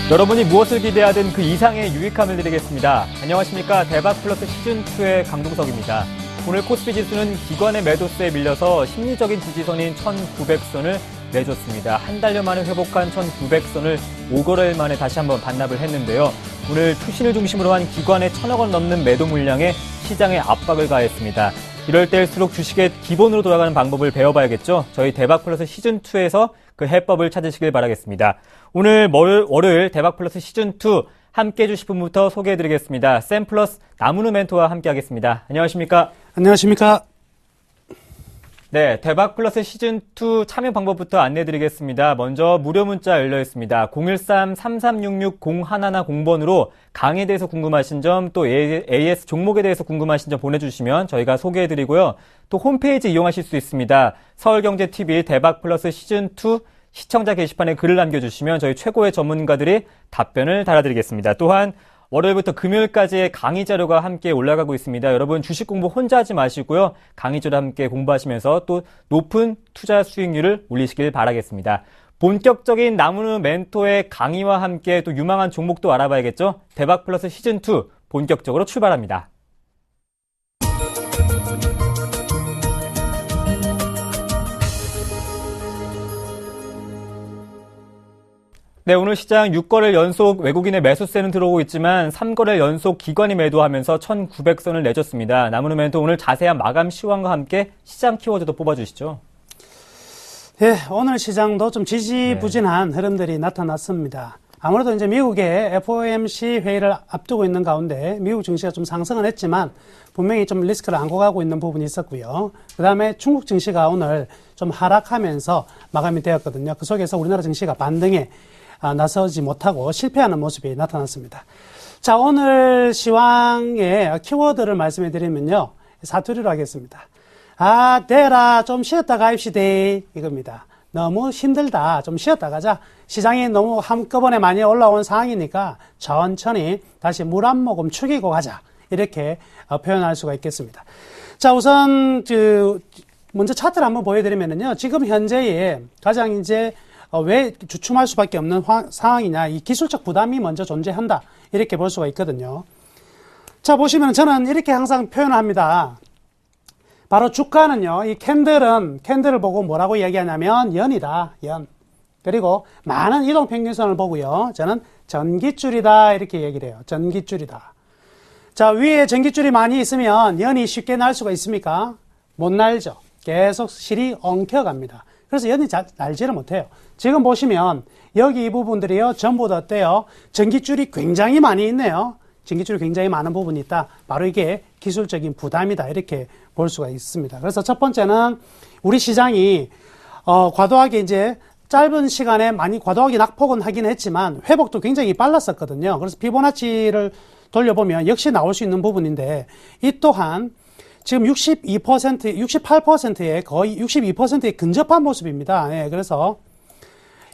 여러분이 무엇을 기대하든 그 이상의 유익함을 드리겠습니다. 안녕하십니까. 대박플러스 시즌2의 강동석입니다. 오늘 코스피 지수는 기관의 매도세에 밀려서 심리적인 지지선인 1900선을 내줬습니다. 한 달여 만에 회복한 1900선을 5거래일 만에 다시 한번 반납을 했는데요. 오늘 투신을 중심으로 한 기관의 1000억 원 넘는 매도 물량에 시장에 압박을 가했습니다. 이럴 때일수록 주식의 기본으로 돌아가는 방법을 배워봐야겠죠. 저희 대박플러스 시즌2에서 그 해법을 찾으시길 바라겠습니다. 오늘 월요일 대박플러스 시즌2 함께해 주실 분부터 소개해드리겠습니다. 샘플러스 나무누 멘토와 함께하겠습니다. 안녕하십니까? 안녕하십니까? 네, 대박플러스 시즌2 참여 방법부터 안내해드리겠습니다. 먼저 무료 문자 열려있습니다. 013-3366-0110번으로 강의에 대해서 궁금하신 점, 또 AS 종목에 대해서 궁금하신 점 보내주시면 저희가 소개해드리고요. 또 홈페이지 이용하실 수 있습니다. 서울경제TV 대박플러스 시즌2 시청자 게시판에 글을 남겨주시면 저희 최고의 전문가들이 답변을 달아드리겠습니다. 또한 월요일부터 금요일까지의 강의 자료가 함께 올라가고 있습니다. 여러분 주식 공부 혼자 하지 마시고요. 강의 자료 함께 공부하시면서 또 높은 투자 수익률을 올리시길 바라겠습니다. 본격적인 나무누 멘토의 강의와 함께 또 유망한 종목도 알아봐야겠죠. 대박플러스 시즌2 본격적으로 출발합니다. 네, 오늘 시장 6거래일 연속 외국인의 매수세는 들어오고 있지만 3거래일 연속 기관이 매도하면서 1900선을 내줬습니다. 나무누 멘토 오늘 자세한 마감 시황과 함께 시장 키워드도 뽑아주시죠. 네, 오늘 시장도 좀 지지부진한 흐름들이 나타났습니다. 아무래도 이제 미국의 FOMC 회의를 앞두고 있는 가운데 미국 증시가 좀 상승은 했지만 분명히 좀 리스크를 안고 가고 있는 부분이 있었고요. 그 다음에 중국 증시가 오늘 좀 하락하면서 마감이 되었거든요. 그 속에서 우리나라 증시가 반등에 나서지 못하고 실패하는 모습이 나타났습니다. 자, 오늘 시황의 키워드를 말씀해 드리면요. 사투리로 하겠습니다. 대라, 좀 쉬었다 가입시다. 이겁니다. 너무 힘들다. 좀 쉬었다 가자. 시장이 너무 한꺼번에 많이 올라온 상황이니까 천천히 다시 물 한 모금 축이고 가자. 이렇게 표현할 수가 있겠습니다. 자, 우선, 먼저 차트를 한번 보여드리면요. 지금 현재의 가장 이제 왜 주춤할 수밖에 없는 상황이냐. 이 기술적 부담이 먼저 존재한다. 이렇게 볼 수가 있거든요. 자, 보시면 저는 이렇게 항상 표현을 합니다. 바로 주가는요, 이 캔들을 보고 뭐라고 얘기하냐면, 연이다, 연. 그리고 많은 이동평균선을 보고요. 저는 전깃줄이다. 이렇게 얘기를 해요. 전깃줄이다. 자, 위에 전깃줄이 많이 있으면 연이 쉽게 날 수가 있습니까? 못 날죠. 계속 실이 엉켜갑니다. 그래서 연이 잘 날지를 못해요. 지금 보시면 여기 이 부분들이요. 전부 다 어때요? 전깃줄이 굉장히 많이 있네요. 전깃줄이 굉장히 많은 부분이 있다. 바로 이게 기술적인 부담이다. 이렇게 볼 수가 있습니다. 그래서 첫 번째는 우리 시장이 과도하게 이제 짧은 시간에 많이 과도하게 낙폭은 하긴 했지만 회복도 굉장히 빨랐었거든요. 그래서 피보나치를 돌려보면 역시 나올 수 있는 부분인데 이 또한 지금 68%에 거의 62%에 근접한 모습입니다. 네, 그래서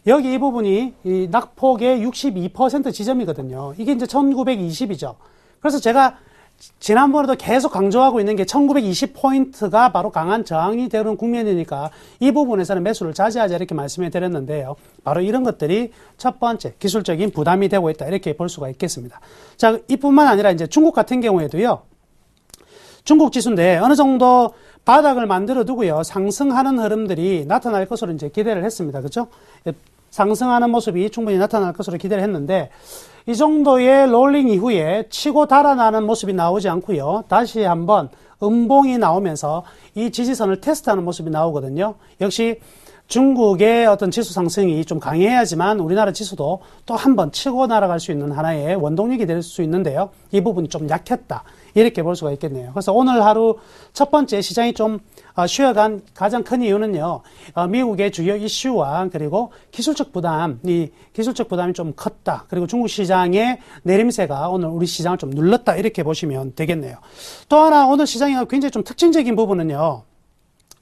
여기 이 부분이 이 낙폭의 62% 지점이거든요. 이게 이제 1920이죠. 그래서 제가 지난번에도 계속 강조하고 있는 게 1920포인트가 바로 강한 저항이 되는 국면이니까 이 부분에서는 매수를 자제하자 이렇게 말씀해 드렸는데요. 바로 이런 것들이 첫 번째 기술적인 부담이 되고 있다. 이렇게 볼 수가 있겠습니다. 자, 이뿐만 아니라 이제 중국 같은 경우에도요. 중국 지수인데 어느 정도 바닥을 만들어 두고요. 상승하는 흐름들이 나타날 것으로 이제 기대를 했습니다. 그렇죠? 상승하는 모습이 충분히 나타날 것으로 기대를 했는데 이 정도의 롤링 이후에 치고 달아나는 모습이 나오지 않고요. 다시 한번 음봉이 나오면서 이 지지선을 테스트하는 모습이 나오거든요. 역시 중국의 어떤 지수 상승이 좀 강해야지만 우리나라 지수도 또 한번 치고 날아갈 수 있는 하나의 원동력이 될 수 있는데요. 이 부분이 좀 약했다. 이렇게 볼 수가 있겠네요. 그래서 오늘 하루 첫 번째 시장이 좀 쉬어간 가장 큰 이유는요. 미국의 주요 이슈와 그리고 기술적 부담이 좀 컸다. 그리고 중국 시장의 내림세가 오늘 우리 시장을 좀 눌렀다. 이렇게 보시면 되겠네요. 또 하나 오늘 시장이 굉장히 좀 특징적인 부분은요.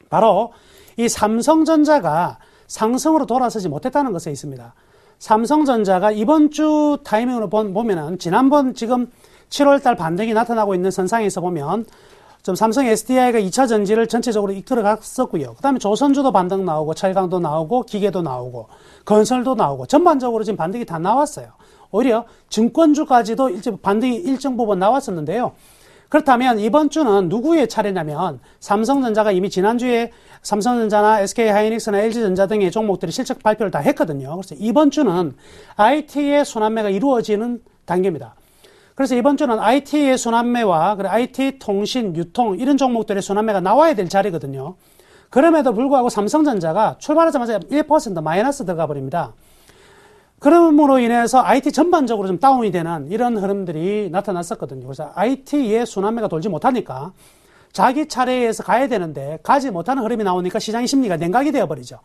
바로 이 삼성전자가 상승으로 돌아서지 못했다는 것에 있습니다. 삼성전자가 이번 주 타이밍으로 보면은 지난번 지금 7월달 반등이 나타나고 있는 선상에서 보면 좀 삼성 SDI가 2차 전지를 전체적으로 이끌어갔었고요. 그 다음에 조선주도 반등 나오고 철강도 나오고 기계도 나오고 건설도 나오고 전반적으로 지금 반등이 다 나왔어요. 오히려 증권주까지도 반등이 일정 부분 나왔었는데요. 그렇다면 이번 주는 누구의 차례냐면 삼성전자가 이미 지난주에 삼성전자나 SK하이닉스나 LG전자 등의 종목들이 실적 발표를 다 했거든요. 그래서 이번 주는 IT의 순환매가 이루어지는 단계입니다. 그래서 이번 주는 IT의 순환매와 IT, 통신, 유통 이런 종목들의 순환매가 나와야 될 자리거든요. 그럼에도 불구하고 삼성전자가 출발하자마자 1% 마이너스 들어가 버립니다. 그럼으로 인해서 IT 전반적으로 좀 다운이 되는 이런 흐름들이 나타났었거든요. 그래서 IT의 순환매가 돌지 못하니까 자기 차례에서 가야 되는데 가지 못하는 흐름이 나오니까 시장의 심리가 냉각이 되어버리죠.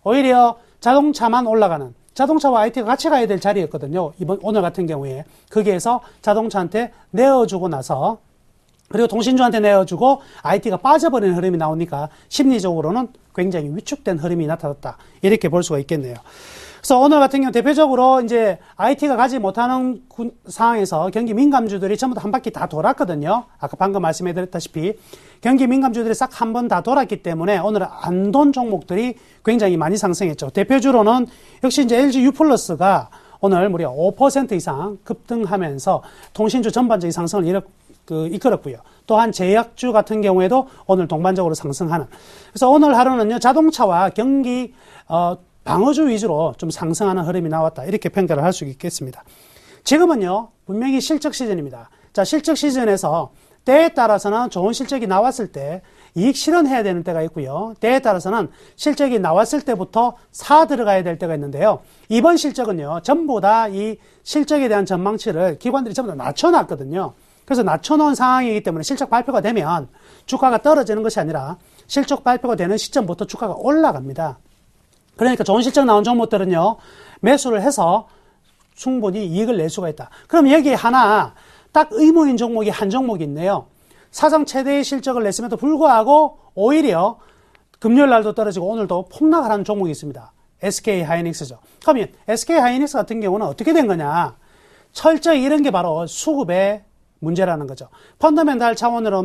오히려 자동차만 올라가는, 자동차와 IT가 같이 가야 될 자리였거든요. 오늘 같은 경우에. 거기에서 자동차한테 내어주고 나서 그리고 통신주한테 내어주고 IT가 빠져버리는 흐름이 나오니까 심리적으로는 굉장히 위축된 흐름이 나타났다. 이렇게 볼 수가 있겠네요. 그래서 오늘 같은 경우 대표적으로 이제 IT가 가지 못하는 상황에서 경기 민감주들이 전부 다 한 바퀴 다 돌았거든요. 아까 방금 말씀해드렸다시피 경기 민감주들이 싹 한 번 다 돌았기 때문에 오늘은 안 돈 종목들이 굉장히 많이 상승했죠. 대표주로는 역시 이제 LG U+가 오늘 무려 5% 이상 급등하면서 통신주 전반적인 상승을 이끌었고요. 또한 제약주 같은 경우에도 오늘 동반적으로 상승하는. 그래서 오늘 하루는요, 자동차와 경기, 방어주 위주로 좀 상승하는 흐름이 나왔다. 이렇게 평가를 할 수 있겠습니다. 지금은요, 분명히 실적 시즌입니다. 자, 실적 시즌에서 때에 따라서는 좋은 실적이 나왔을 때 이익 실현해야 되는 때가 있고요. 때에 따라서는 실적이 나왔을 때부터 사 들어가야 될 때가 있는데요. 이번 실적은요, 전부 다 이 실적에 대한 전망치를 기관들이 전부 다 낮춰놨거든요. 그래서 낮춰놓은 상황이기 때문에 실적 발표가 되면 주가가 떨어지는 것이 아니라 실적 발표가 되는 시점부터 주가가 올라갑니다. 그러니까 좋은 실적 나온 종목들은요, 매수를 해서 충분히 이익을 낼 수가 있다. 그럼 여기에 하나 딱 의무인 종목이 한 종목이 있네요. 사상 최대의 실적을 냈음에도 불구하고 오히려 금요일 날도 떨어지고 오늘도 폭락을 하는 종목이 있습니다. SK하이닉스죠. 그러면 SK하이닉스 같은 경우는 어떻게 된 거냐? 철저히 이런 게 바로 수급의 문제라는 거죠. 펀더멘탈 차원으로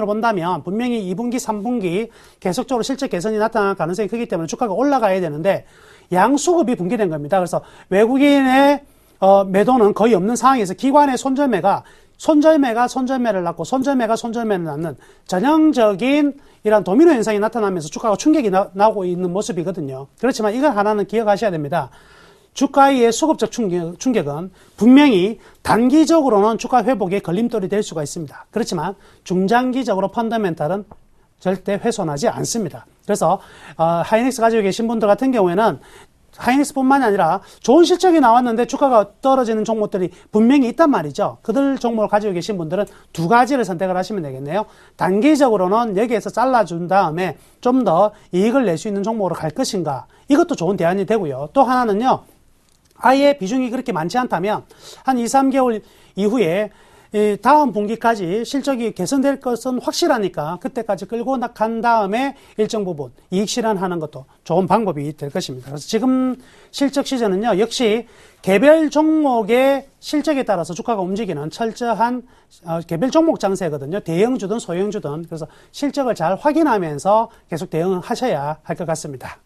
본다면 분명히 2분기, 3분기 계속적으로 실적 개선이 나타날 가능성이 크기 때문에 주가가 올라가야 되는데 양수급이 붕괴된 겁니다. 그래서 외국인의 매도는 거의 없는 상황에서 기관의 손절매가 손절매를 낳고 손절매가 손절매를 낳는 전형적인 이런 도미노 현상이 나타나면서 주가가 충격이 나고 있는 모습이거든요. 그렇지만 이걸 하나는 기억하셔야 됩니다. 주가의 수급적 충격은 분명히 단기적으로는 주가 회복에 걸림돌이 될 수가 있습니다. 그렇지만 중장기적으로 펀더멘탈은 절대 훼손하지 않습니다. 그래서 하이닉스 가지고 계신 분들 같은 경우에는 하이닉스뿐만이 아니라 좋은 실적이 나왔는데 주가가 떨어지는 종목들이 분명히 있단 말이죠. 그들 종목을 가지고 계신 분들은 두 가지를 선택을 하시면 되겠네요. 단기적으로는 여기에서 잘라준 다음에 좀 더 이익을 낼 수 있는 종목으로 갈 것인가, 이것도 좋은 대안이 되고요. 또 하나는요, 아예 비중이 그렇게 많지 않다면 한 2, 3개월 이후에 다음 분기까지 실적이 개선될 것은 확실하니까 그때까지 끌고 간 다음에 일정 부분 이익 실현하는 것도 좋은 방법이 될 것입니다. 그래서 지금 실적 시즌은요, 역시 개별 종목의 실적에 따라서 주가가 움직이는 철저한 개별 종목 장세거든요. 대형주든 소형주든. 그래서 실적을 잘 확인하면서 계속 대응하셔야 할 것 같습니다.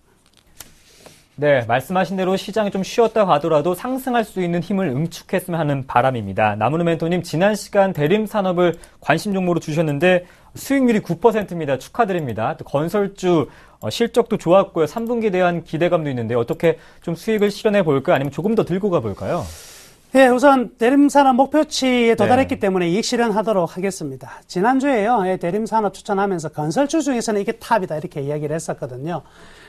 네, 말씀하신 대로 시장이 좀 쉬었다 가더라도 상승할 수 있는 힘을 응축했으면 하는 바람입니다. 나무르 멘토님, 지난 시간 대림산업을 관심 종목으로 주셨는데 수익률이 9%입니다. 축하드립니다. 또 건설주 실적도 좋았고요. 3분기에 대한 기대감도 있는데 어떻게 좀 수익을 실현해 볼까요? 아니면 조금 더 들고 가볼까요? 네, 우선 대림산업 목표치에 도달했기 때문에 이익 실현하도록 하겠습니다. 지난주에요, 대림산업 추천하면서 건설주 중에서는 이게 탑이다 이렇게 이야기를 했었거든요.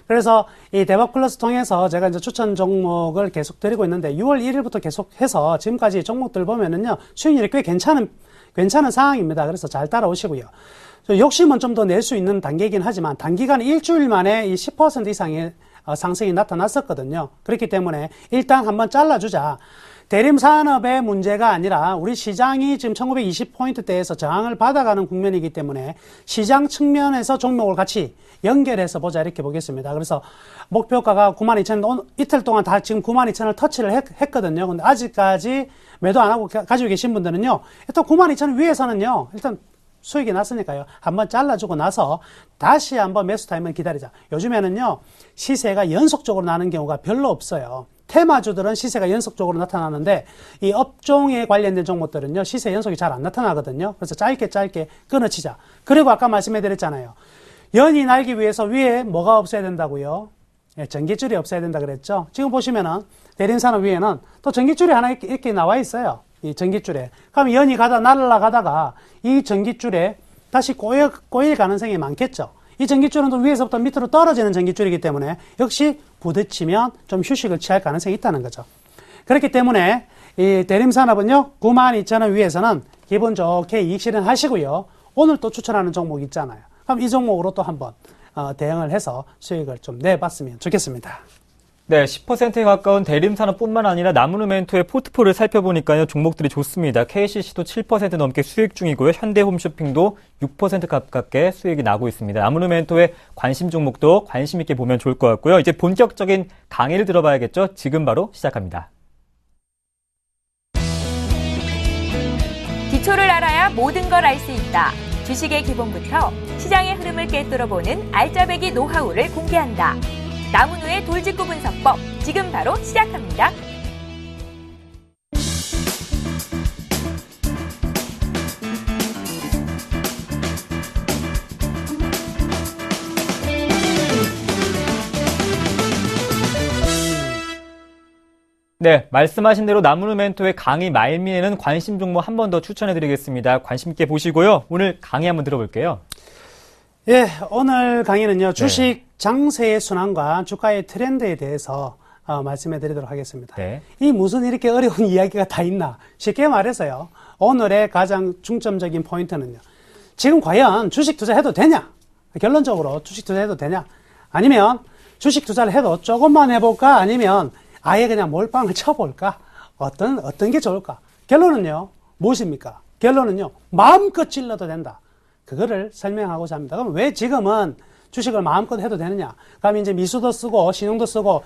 그래서 이 대박 플러스 통해서 제가 이제 추천 종목을 계속 드리고 있는데 6월 1일부터 계속해서 지금까지 종목들 보면은요, 수익률이 꽤 괜찮은 상황입니다. 그래서 잘 따라오시고요. 욕심은 좀 더 낼 수 있는 단계이긴 하지만 단기간 일주일 만에 이 10% 이상의 상승이 나타났었거든요. 그렇기 때문에 일단 한번 잘라주자. 대림산업의 문제가 아니라 우리 시장이 지금 1920포인트대에서 저항을 받아가는 국면이기 때문에 시장 측면에서 종목을 같이 연결해서 보자 이렇게 보겠습니다. 그래서 목표가가 92,000원, 이틀 동안 다 지금 92,000원을 터치를 했거든요. 근데 아직까지 매도 안 하고 가지고 계신 분들은요, 일단 92,000원 위에서는요, 일단 수익이 났으니까요, 한번 잘라주고 나서 다시 한번 매수 타임을 기다리자. 요즘에는요, 시세가 연속적으로 나는 경우가 별로 없어요. 테마주들은 시세가 연속적으로 나타나는데 이 업종에 관련된 종목들은요, 시세 연속이 잘 안 나타나거든요. 그래서 짧게 끊어치자. 그리고 아까 말씀해드렸잖아요. 연이 날기 위해서 위에 뭐가 없어야 된다고요? 예, 전기줄이 없어야 된다 그랬죠. 지금 보시면은 대림산업 위에는 또 전기줄이 하나 이렇게 나와 있어요. 이 전기줄에. 그럼 연이 날아가다가 이 전기줄에 다시 꼬일 가능성이 많겠죠. 이 전기줄은 또 위에서부터 밑으로 떨어지는 전기줄이기 때문에 역시 부딪히면 좀 휴식을 취할 가능성이 있다는 거죠. 그렇기 때문에 이 대림산업은요, 92,000원 위에서는 기분 좋게 이익 실현하시고요. 오늘 또 추천하는 종목 있잖아요. 그럼 이 종목으로 또 한번 대응을 해서 수익을 좀 내봤으면 좋겠습니다. 네, 10%에 가까운 대림산업뿐만 아니라 나무르멘토의 포트폴리오를 살펴보니까요, 종목들이 좋습니다. KCC도 7% 넘게 수익 중이고요. 현대홈쇼핑도 6% 가깝게 수익이 나고 있습니다. 나무르멘토의 관심 종목도 관심 있게 보면 좋을 것 같고요. 이제 본격적인 강의를 들어봐야겠죠. 지금 바로 시작합니다. 기초를 알아야 모든 걸 알 수 있다. 주식의 기본부터 시장의 흐름을 꿰뚫어보는 알짜배기 노하우를 공개한다. 나무누의 돌직구 분석법, 지금 바로 시작합니다. 네, 말씀하신 대로 나무르멘토의 강의 말미에는 관심 종목 한 번 더 추천해드리겠습니다. 관심 있게 보시고요. 오늘 강의 한번 들어볼게요. 예, 오늘 강의는요, 주식 장세의 순환과 주가의 트렌드에 대해서 말씀해 드리도록 하겠습니다. 네. 이 무슨 이렇게 어려운 이야기가 다 있나? 쉽게 말해서요, 오늘의 가장 중점적인 포인트는요, 지금 과연 주식 투자해도 되냐? 결론적으로 주식 투자해도 되냐? 아니면 주식 투자를 해도 조금만 해볼까? 아니면 아예 그냥 몰빵을 쳐볼까? 어떤 게 좋을까? 결론은요, 무엇입니까? 결론은요, 마음껏 찔러도 된다. 그거를 설명하고자 합니다. 그럼 왜 지금은 주식을 마음껏 해도 되느냐? 그럼 이제 미수도 쓰고 신용도 쓰고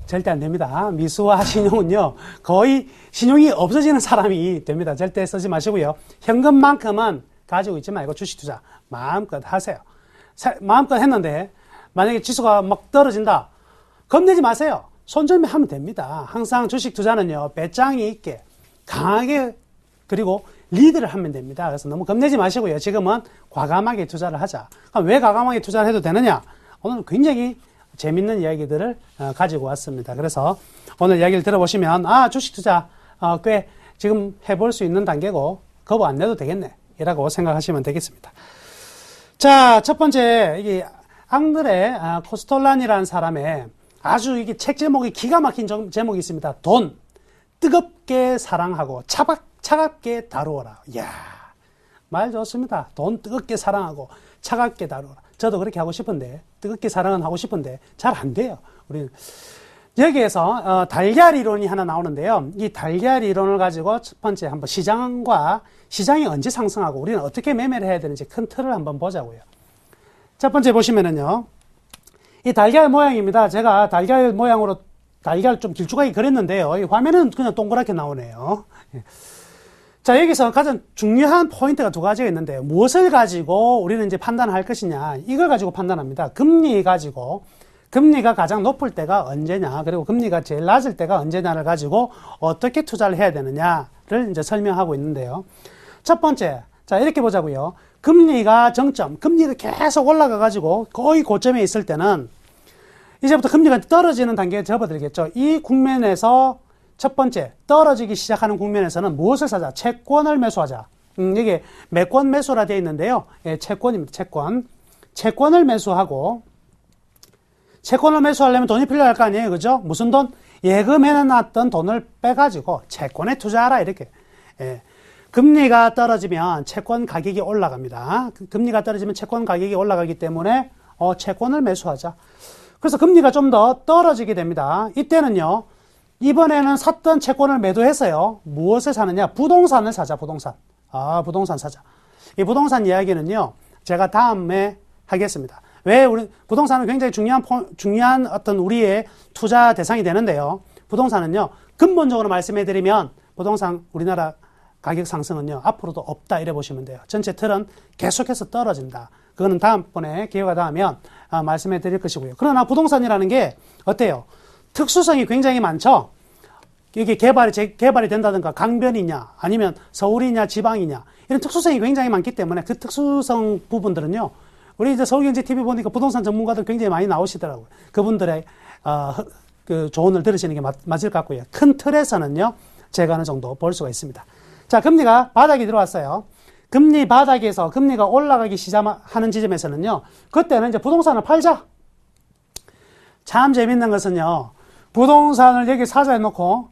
절대 안 됩니다. 미수와 신용은요, 거의 신용이 없어지는 사람이 됩니다. 절대 쓰지 마시고요. 현금만큼은 가지고 있지 말고 주식 투자 마음껏 하세요. 마음껏 했는데 만약에 지수가 막 떨어진다. 겁내지 마세요. 손절매하면 됩니다. 항상 주식 투자는요, 배짱이 있게 강하게 그리고 리드를 하면 됩니다. 그래서 너무 겁내지 마시고요. 지금은 과감하게 투자를 하자. 그럼 왜 과감하게 투자를 해도 되느냐? 오늘 굉장히 재밌는 이야기들을 가지고 왔습니다. 그래서 오늘 이야기를 들어보시면 주식 투자 꽤 지금 해볼 수 있는 단계고 겁 안 내도 되겠네 이라고 생각하시면 되겠습니다. 자, 첫 번째 이게 앙드레 코스톨란이라는 사람의 아주 이게 책 제목이 기가 막힌 제목이 있습니다. 돈 뜨겁게 사랑하고 차갑게 다루어라. 이야, 말 좋습니다. 돈 뜨겁게 사랑하고 차갑게 다루어라. 저도 그렇게 하고 싶은데, 뜨겁게 사랑은 하고 싶은데 잘 안 돼요. 우리는 여기에서 달걀 이론이 하나 나오는데요. 이 달걀 이론을 가지고 첫 번째 한번 시장이 언제 상승하고 우리는 어떻게 매매를 해야 되는지 큰 틀을 한번 보자고요. 첫 번째 보시면은요, 이 달걀 모양입니다. 제가 달걀 모양으로 달걀 좀 길쭉하게 그렸는데요. 이 화면은 그냥 동그랗게 나오네요. 자, 여기서 가장 중요한 포인트가 두 가지가 있는데요. 무엇을 가지고 우리는 이제 판단할 것이냐, 이걸 가지고 판단합니다. 금리가 가장 높을 때가 언제냐, 그리고 금리가 제일 낮을 때가 언제냐를 가지고 어떻게 투자를 해야 되느냐를 이제 설명하고 있는데요. 첫 번째, 자, 이렇게 보자고요. 금리가 금리가 계속 올라가가지고 거의 고점에 있을 때는 이제부터 금리가 떨어지는 단계에 접어들겠죠. 이 국면에서 첫 번째, 떨어지기 시작하는 국면에서는 무엇을 사자? 채권을 매수하자. 이게 매권 매수라 되어 있는데요. 예, 채권입니다. 채권을 매수하고, 채권을 매수하려면 돈이 필요할 거 아니에요. 그죠? 무슨 돈? 예금해놨던 돈을 빼가지고 채권에 투자하라. 이렇게. 예. 금리가 떨어지면 채권 가격이 올라갑니다. 금리가 떨어지면 채권 가격이 올라가기 때문에 채권을 매수하자. 그래서 금리가 좀 더 떨어지게 됩니다. 이때는요, 이번에는 샀던 채권을 매도해서요. 무엇을 사느냐? 부동산을 사자, 부동산. 부동산 사자. 이 부동산 이야기는요, 제가 다음에 하겠습니다. 왜 우리, 부동산은 굉장히 중요한 어떤 우리의 투자 대상이 되는데요. 부동산은요, 근본적으로 말씀해드리면, 부동산 우리나라 가격 상승은요, 앞으로도 없다, 이래 보시면 돼요. 전체 틀은 계속해서 떨어진다. 그거는 다음번에 기회가 닿으면 말씀해 드릴 것이고요. 그러나 부동산이라는 게 어때요? 특수성이 굉장히 많죠? 이게 개발이 된다든가 강변이냐, 아니면 서울이냐, 지방이냐, 이런 특수성이 굉장히 많기 때문에 그 특수성 부분들은요, 우리 이제 서울경제TV 보니까 부동산 전문가들 굉장히 많이 나오시더라고요. 그분들의, 그 조언을 들으시는 게 맞을 것 같고요. 큰 틀에서는요, 제가 어느 정도 볼 수가 있습니다. 자, 금리가 바닥이 들어왔어요. 금리 바닥에서 금리가 올라가기 시작하는 지점에서는요, 그때는 이제 부동산을 팔자. 참 재밌는 것은요, 부동산을 여기 사자 해놓고,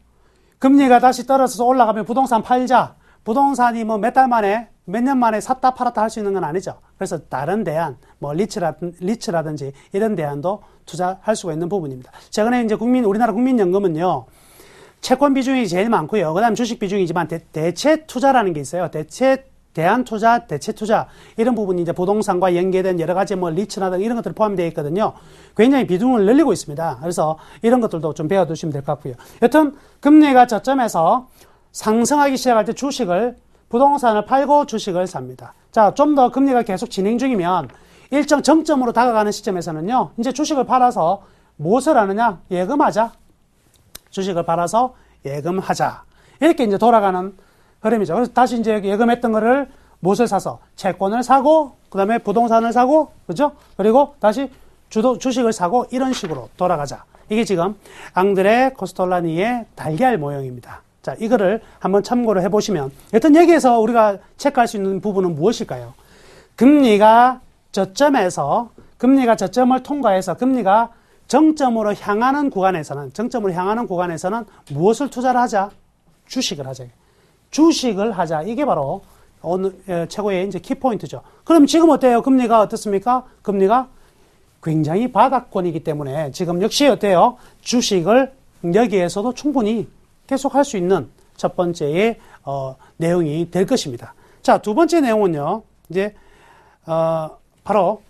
금리가 다시 떨어져서 올라가면 부동산 팔자. 부동산이 뭐 몇 달 만에, 몇 년 만에 샀다 팔았다 할 수 있는 건 아니죠. 그래서 다른 대안, 뭐 리츠라든지 이런 대안도 투자할 수가 있는 부분입니다. 최근에 이제 우리나라 국민연금은요, 채권 비중이 제일 많고요. 그 다음 주식 비중이지만 대체 투자라는 게 있어요. 대안 투자, 대체 투자, 이런 부분이 이제 부동산과 연계된 여러 가지 뭐 리츠라든가 이런 것들이 포함되어 있거든요. 굉장히 비중을 늘리고 있습니다. 그래서 이런 것들도 좀 배워두시면 될 것 같고요. 여튼, 금리가 저점에서 상승하기 시작할 때 부동산을 팔고 주식을 삽니다. 자, 좀 더 금리가 계속 진행 중이면 일정 정점으로 다가가는 시점에서는요, 이제 주식을 팔아서 무엇을 하느냐? 예금하자. 주식을 팔아서 예금하자. 이렇게 이제 돌아가는 흐름이죠. 그래서 다시 이제 예금했던 거를 무엇을 사서? 채권을 사고, 그 다음에 부동산을 사고, 그죠? 그리고 다시 주식을 사고, 이런 식으로 돌아가자. 이게 지금 앙드레 코스톨라니의 달걀 모형입니다. 자, 이거를 한번 참고를 해보시면, 여튼 여기에서 우리가 체크할 수 있는 부분은 무엇일까요? 금리가 저점을 통과해서 금리가 정점으로 향하는 구간에서는 무엇을 투자를 하자? 주식을 하자. 주식을 하자. 이게 바로 오늘 최고의 이제 키포인트죠. 그럼 지금 어때요? 금리가 어떻습니까? 금리가 굉장히 바닥권이기 때문에 지금 역시 어때요? 주식을 여기에서도 충분히 계속 할 수 있는 첫 번째의 내용이 될 것입니다. 자, 두 번째 내용은요. 이제 바로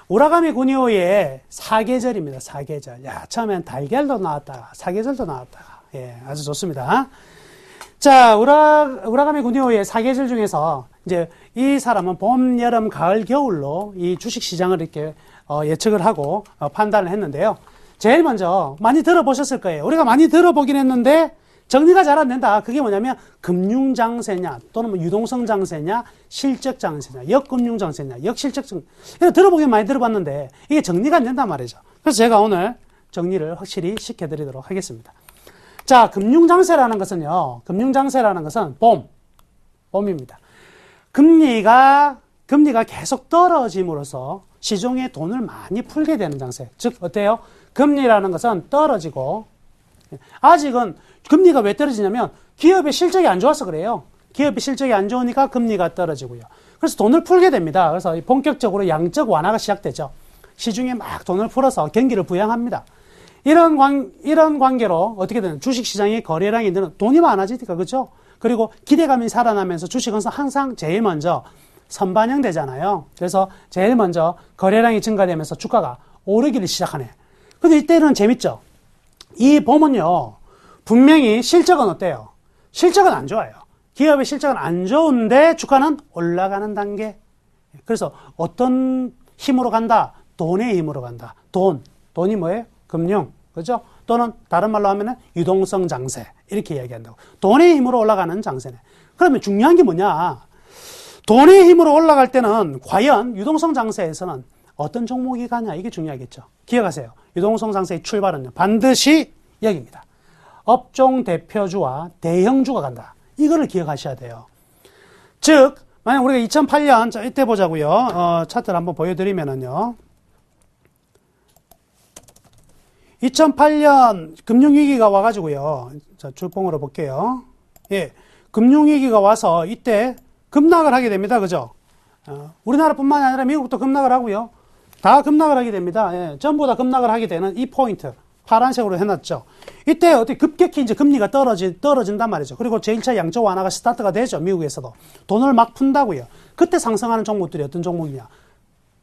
우라가미 군이오의 사계절입니다. 사계절. 야, 처음엔 달걀도 나왔다가 사계절도 나왔다가. 예, 아주 좋습니다. 자, 우라가미 군이오의 사계절 중에서 이제 이 사람은 봄, 여름, 가을, 겨울로 이 주식 시장을 이렇게 예측을 하고 판단을 했는데요. 제일 먼저 많이 들어보셨을 거예요. 우리가 많이 들어보긴 했는데 정리가 잘 안 된다. 그게 뭐냐면 금융장세냐, 또는 뭐 유동성 장세냐, 실적장세냐, 역금융장세냐, 역실적장. 이거 들어보긴 많이 들어봤는데 이게 정리가 안 된단 말이죠. 그래서 제가 오늘 정리를 확실히 시켜드리도록 하겠습니다. 자, 금융장세라는 것은 봄입니다. 금리가 계속 떨어짐으로써 시중에 돈을 많이 풀게 되는 장세. 즉, 어때요? 금리라는 것은 떨어지고, 아직은 금리가 왜 떨어지냐면 기업의 실적이 안 좋아서 그래요. 기업의 실적이 안 좋으니까 금리가 떨어지고요. 그래서 돈을 풀게 됩니다. 그래서 본격적으로 양적 완화가 시작되죠. 시중에 막 돈을 풀어서 경기를 부양합니다. 이런 관계로 어떻게 되는 주식시장의 거래량이 늘는 돈이 많아지니까, 그죠? 그리고 기대감이 살아나면서 주식은 항상 제일 먼저 선반영되잖아요. 그래서 제일 먼저 거래량이 증가되면서 주가가 오르기를 시작하네. 근데 이때는 재밌죠? 이 봄은요, 분명히 실적은 어때요? 실적은 안 좋아요. 기업의 실적은 안 좋은데 주가는 올라가는 단계. 그래서 어떤 힘으로 간다? 돈의 힘으로 간다. 돈이 뭐예요? 금융. 그죠? 또는 다른 말로 하면은 유동성 장세. 이렇게 이야기한다고. 돈의 힘으로 올라가는 장세네. 그러면 중요한 게 뭐냐? 돈의 힘으로 올라갈 때는 과연 유동성 장세에서는 어떤 종목이 가냐? 이게 중요하겠죠. 기억하세요. 유동성 장세의 출발은요, 반드시 여기입니다. 업종 대표주와 대형주가 간다. 이거를 기억하셔야 돼요. 즉, 만약 우리가 2008년, 자, 이때 보자고요. 차트를 한번 보여드리면은요. 2008년 금융위기가 와가지고요. 자, 줄봉으로 볼게요. 예. 금융위기가 와서 이때 급락을 하게 됩니다. 그죠? 우리나라뿐만 아니라 미국도 급락을 하고요. 다 급락을 하게 됩니다. 예. 전부 다 급락을 하게 되는 이 포인트. 파란색으로 해놨죠. 이때 어떻게 급격히 이제 금리가 떨어진단 말이죠. 그리고 제1차 양적 완화가 스타트가 되죠. 미국에서도. 돈을 막 푼다고요. 그때 상승하는 종목들이 어떤 종목이냐.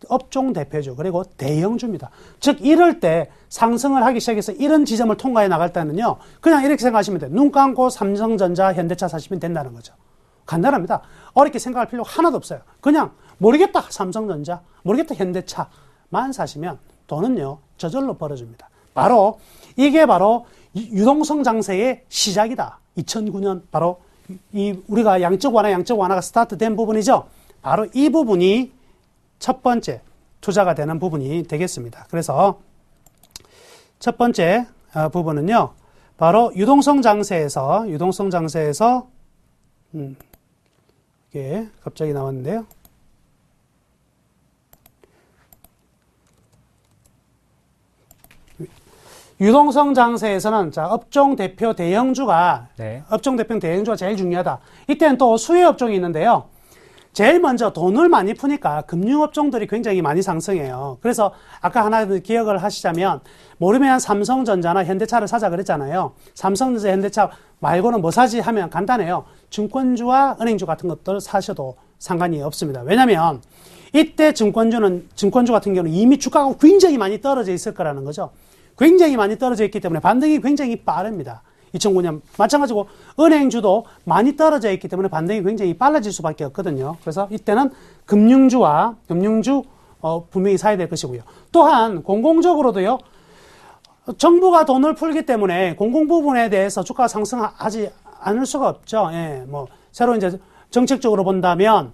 업종 대표주, 그리고 대형주입니다. 즉, 이럴 때 상승을 하기 시작해서 이런 지점을 통과해 나갈 때는요, 그냥 이렇게 생각하시면 돼요. 눈 감고 삼성전자, 현대차 사시면 된다는 거죠. 간단합니다. 어렵게 생각할 필요가 하나도 없어요. 그냥 모르겠다, 삼성전자, 모르겠다, 현대차만 사시면 돈은요, 저절로 벌어집니다. 이게 바로 유동성 장세의 시작이다. 2009년 바로 우리가 양적 완화가 스타트된 부분이죠. 바로 이 부분이 첫 번째 투자가 되는 부분이 되겠습니다. 그래서 첫 번째 부분은요, 바로 유동성 장세에서 이게 갑자기 나왔는데요. 유동성 장세에서는 자, 업종 대표 대형주가 제일 중요하다. 이때는 또 수혜 업종이 있는데요. 제일 먼저 돈을 많이 푸니까 금융업종들이 굉장히 많이 상승해요. 그래서 아까 하나 기억을 하시자면 모르면 삼성전자나 현대차를 사자 그랬잖아요. 삼성전자, 현대차 말고는 뭐 사지 하면 간단해요. 증권주와 은행주 같은 것들 사셔도 상관이 없습니다. 왜냐하면 이때 증권주 같은 경우는 이미 주가가 굉장히 많이 떨어져 있을 거라는 거죠. 굉장히 많이 떨어져 있기 때문에 반등이 굉장히 빠릅니다. 2009년 마찬가지고 은행주도 많이 떨어져 있기 때문에 반등이 굉장히 빨라질 수밖에 없거든요. 그래서 이때는 금융주 분명히 사야 될 것이고요. 또한 공공적으로도요. 정부가 돈을 풀기 때문에 공공 부분에 대해서 주가가 상승하지 않을 수가 없죠. 예, 새로 이제 정책적으로 본다면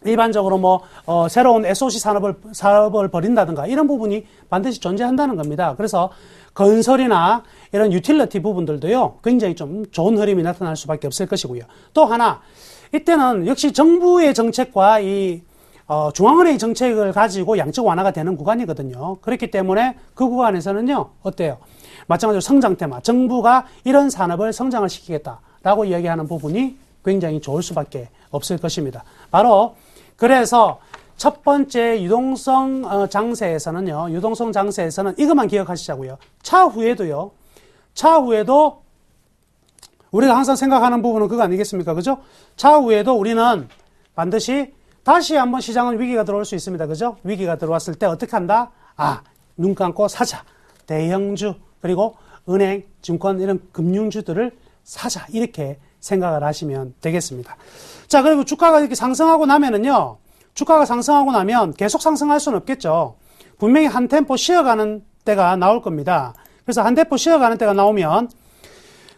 일반적으로 새로운 SOC 사업을 벌인다든가 이런 부분이 반드시 존재한다는 겁니다. 그래서 건설이나 이런 유틸리티 부분들도요, 굉장히 좀 좋은 흐름이 나타날 수밖에 없을 것이고요. 또 하나, 이때는 역시 정부의 정책과 중앙은행의 정책을 가지고 양적 완화가 되는 구간이거든요. 그렇기 때문에 그 구간에서는요, 어때요? 마찬가지로 성장 테마, 정부가 이런 산업을 성장을 시키겠다라고 이야기하는 부분이 굉장히 좋을 수밖에 없을 것입니다. 바로 그래서 첫 번째 유동성 장세에서는 이것만 기억하시자고요. 차후에도 우리가 항상 생각하는 부분은 그거 아니겠습니까? 그죠? 차후에도 우리는 반드시 다시 한번 시장은 위기가 들어올 수 있습니다. 그죠? 위기가 들어왔을 때 어떻게 한다? 눈 감고 사자. 대형주, 그리고 은행, 증권 이런 금융주들을 사자. 이렇게 생각을 하시면 되겠습니다. 자, 그리고 주가가 이렇게 상승하고 나면 계속 상승할 수는 없겠죠. 분명히 한 템포 쉬어가는 때가 나올 겁니다. 그래서 한 템포 쉬어가는 때가 나오면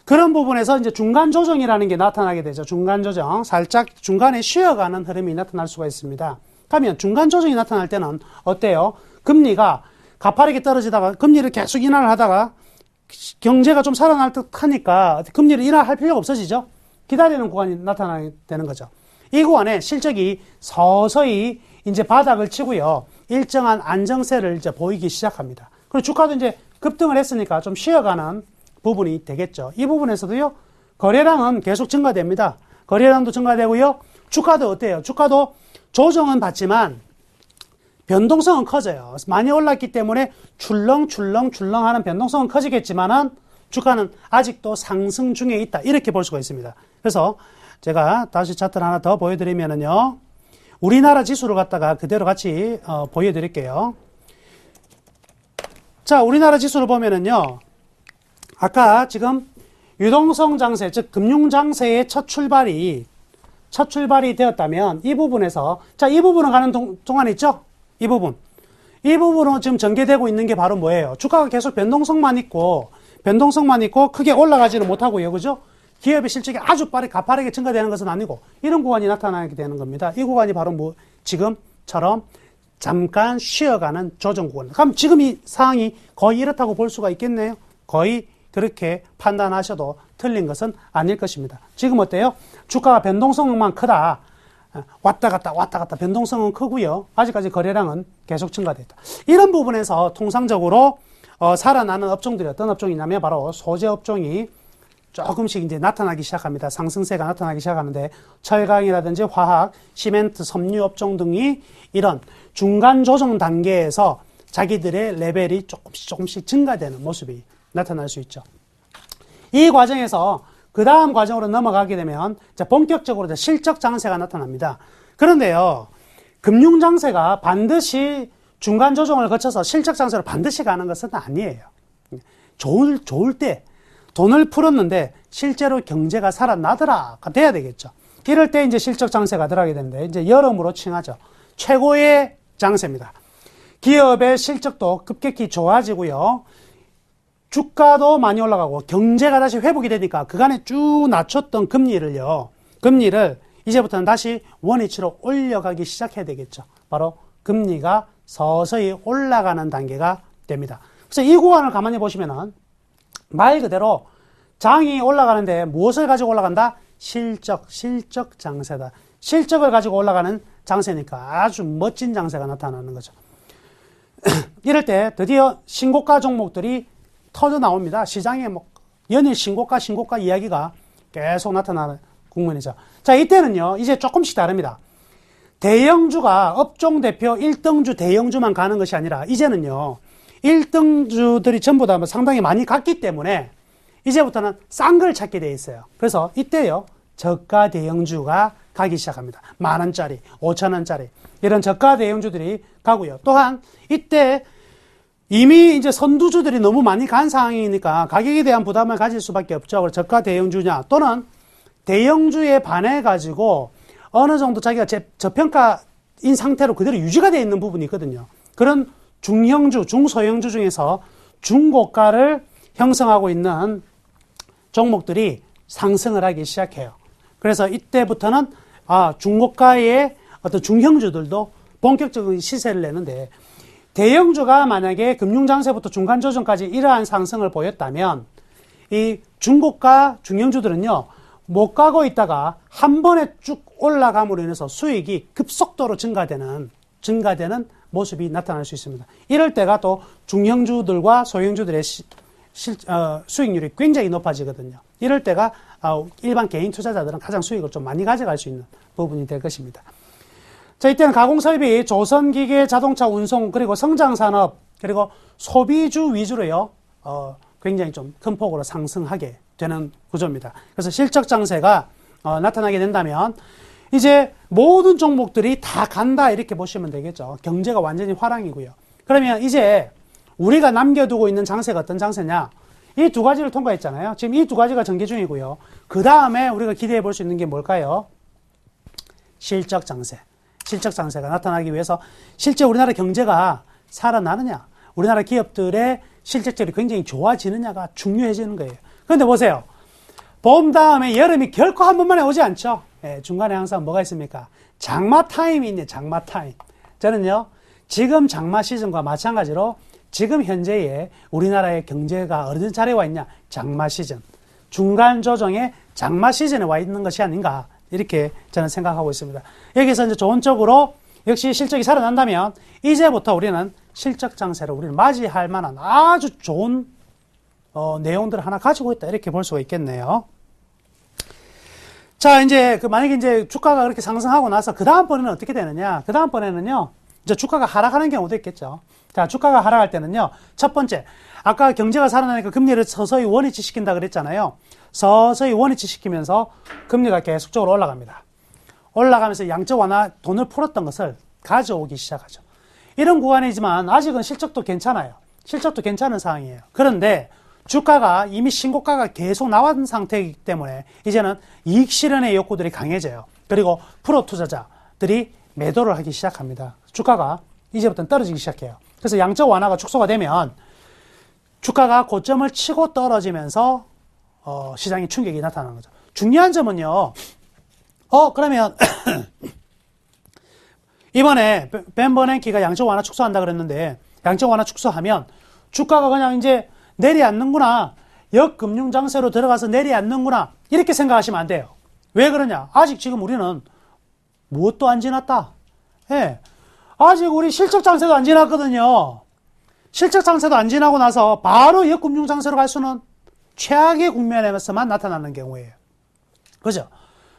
그런 부분에서 이제 중간 조정이라는 게 나타나게 되죠. 중간 조정. 살짝 중간에 쉬어가는 흐름이 나타날 수가 있습니다. 그러면 중간 조정이 나타날 때는 어때요? 금리가 가파르게 떨어지다가 금리를 계속 인하를 하다가 경제가 좀 살아날 듯 하니까 금리를 인하할 필요가 없어지죠. 기다리는 구간이 나타나게 되는 거죠. 이 구간에 실적이 서서히 이제 바닥을 치고요. 일정한 안정세를 이제 보이기 시작합니다. 그리고 주가도 이제 급등을 했으니까 좀 쉬어가는 부분이 되겠죠. 이 부분에서도요, 거래량은 계속 증가됩니다. 거래량도 증가되고요. 주가도 어때요? 주가도 조정은 받지만 변동성은 커져요. 많이 올랐기 때문에 출렁출렁 하는 변동성은 커지겠지만은 주가는 아직도 상승 중에 있다. 이렇게 볼 수가 있습니다. 그래서 제가 다시 차트를 하나 더 보여드리면은요. 우리나라 지수를 갖다가 그대로 같이 보여드릴게요. 자, 우리나라 지수를 보면은요. 아까 지금 유동성 장세, 즉 금융 장세의 첫 출발이 되었다면 이 부분에서 이 부분은 가는 동안 있죠? 이 부분은 지금 전개되고 있는 게 바로 뭐예요? 주가가 계속 변동성만 있고 크게 올라가지는 못하고요. 그죠? 기업의 실적이 아주 가파르게 증가되는 것은 아니고 이런 구간이 나타나게 되는 겁니다. 이 구간이 바로 지금처럼 잠깐 쉬어가는 조정 구간. 그럼 지금 이 상황이 거의 이렇다고 볼 수가 있겠네요. 거의 그렇게 판단하셔도 틀린 것은 아닐 것입니다. 지금 어때요? 주가가 변동성만 크다. 왔다 갔다 변동성은 크고요. 아직까지 거래량은 계속 증가됐다. 이런 부분에서 통상적으로 살아나는 업종들이 어떤 업종이냐면 바로 소재 업종이 조금씩 이제 나타나기 시작합니다. 상승세가 나타나기 시작하는데 철강이라든지 화학, 시멘트, 섬유 업종 등이 이런 중간 조정 단계에서 자기들의 레벨이 조금씩 증가되는 모습이 나타날 수 있죠. 이 과정에서 그 다음 과정으로 넘어가게 되면 본격적으로 실적 장세가 나타납니다. 그런데요, 금융 장세가 반드시 중간 조정을 거쳐서 실적 장세로 반드시 가는 것은 아니에요. 좋을 때 돈을 풀었는데 실제로 경제가 살아나더라가 돼야 되겠죠. 이럴 때 이제 실적 장세가 들어가게 되는데, 이제 여름으로 칭하죠. 최고의 장세입니다. 기업의 실적도 급격히 좋아지고요. 주가도 많이 올라가고 경제가 다시 회복이 되니까 그간에 쭉 낮췄던 금리를 이제부터는 다시 원위치로 올려가기 시작해야 되겠죠. 바로 금리가 서서히 올라가는 단계가 됩니다. 그래서 이 구간을 가만히 보시면은 말 그대로 장이 올라가는데 무엇을 가지고 올라간다? 실적 장세다. 실적을 가지고 올라가는 장세니까 아주 멋진 장세가 나타나는 거죠. 이럴 때 드디어 신고가 종목들이 터져 나옵니다. 시장에 연일 신고가 이야기가 계속 나타나는 국면이죠. 자, 이때는요, 이제 조금씩 다릅니다. 대형주가 업종 대표 1등주 대형주만 가는 것이 아니라 이제는요, 1등주들이 전부 다 상당히 많이 갔기 때문에 이제부터는 싼 걸 찾게 돼 있어요. 그래서 이때요, 저가 대형주가 가기 시작합니다. 10,000원짜리, 5,000원짜리 이런 저가 대형주들이 가고요. 또한 이때 이미 이제 선두주들이 너무 많이 간 상황이니까 가격에 대한 부담을 가질 수밖에 없죠. 그래서 저가 대형주냐 또는 대형주에 반해가지고 어느 정도 자기가 저평가인 상태로 그대로 유지가 되어 있는 부분이 있거든요. 그런 중형주, 중소형주 중에서 중고가를 형성하고 있는 종목들이 상승을 하기 시작해요. 그래서 이때부터는 중고가의 어떤 중형주들도 본격적인 시세를 내는데, 대형주가 만약에 금융장세부터 중간조정까지 이러한 상승을 보였다면 이 중고가 중형주들은요, 못 가고 있다가 한 번에 쭉 올라감으로 인해서 수익이 급속도로 증가되는 모습이 나타날 수 있습니다. 이럴 때가 또 중형주들과 소형주들의 수익률이 굉장히 높아지거든요. 이럴 때가 일반 개인 투자자들은 가장 수익을 좀 많이 가져갈 수 있는 부분이 될 것입니다. 자, 이때는 가공설비, 조선기계, 자동차 운송, 그리고 성장산업, 그리고 소비주 위주로요, 굉장히 좀 큰 폭으로 상승하게 되는 구조입니다. 그래서 실적 장세가 나타나게 된다면 이제 모든 종목들이 다 간다 이렇게 보시면 되겠죠. 경제가 완전히 화랑이고요. 그러면 이제 우리가 남겨두고 있는 장세가 어떤 장세냐? 이 두 가지를 통과했잖아요. 지금 이 두 가지가 전개 중이고요. 그 다음에 우리가 기대해 볼 수 있는 게 뭘까요? 실적 장세. 실적 장세가 나타나기 위해서 실제 우리나라 경제가 살아나느냐, 우리나라 기업들의 실적들이 굉장히 좋아지느냐가 중요해지는 거예요. 그런데 보세요. 봄 다음에 여름이 결코 한 번만에 오지 않죠. 중간에 항상 뭐가 있습니까? 장마 타임이 있네, 장마 타임. 저는요, 지금 장마 시즌과 마찬가지로 지금 현재의 우리나라의 경제가 어느 자리에 와 있냐? 장마 시즌. 중간 조정의 장마 시즌에 와 있는 것이 아닌가. 이렇게 저는 생각하고 있습니다. 여기서 이제 좋은 쪽으로 역시 실적이 살아난다면 이제부터 우리는 실적 장세를 우리는 맞이할 만한 아주 좋은 내용들을 하나 가지고 있다. 이렇게 볼 수가 있겠네요. 자, 이제 만약에 이제 주가가 그렇게 상승하고 나서 그 다음번에는 어떻게 되느냐? 그 다음번에는요, 이제 주가가 하락하는 경우도 있겠죠. 자, 주가가 하락할 때는요, 첫 번째, 아까 경제가 살아나니까 금리를 서서히 원위치 시킨다 그랬잖아요. 서서히 원위치 시키면서 금리가 계속적으로 올라갑니다. 올라가면서 양적 완화, 돈을 풀었던 것을 가져오기 시작하죠. 이런 구간이지만 아직은 실적도 괜찮아요. 실적도 괜찮은 상황이에요. 그런데 주가가 이미 신고가가 계속 나온 상태이기 때문에 이제는 이익 실현의 욕구들이 강해져요. 그리고 프로 투자자들이 매도를 하기 시작합니다. 주가가 이제부터는 떨어지기 시작해요. 그래서 양적 완화가 축소가 되면 주가가 고점을 치고 떨어지면서 시장에 충격이 나타나는 거죠. 중요한 점은요. 그러면 이번에 벤 버냉키가 양적 완화 축소한다 그랬는데 양적 완화 축소하면 주가가 그냥 이제 내려앉는구나. 역금융 장세로 들어가서 내려앉는구나. 이렇게 생각하시면 안 돼요. 왜 그러냐? 아직 지금 우리는 무엇도 안 지났다. 예. 아직 우리 실적 장세도 안 지났거든요. 실적 장세도 안 지나고 나서 바로 역금융 장세로 갈 수는 최악의 국면에서만 나타나는 경우예요. 그죠?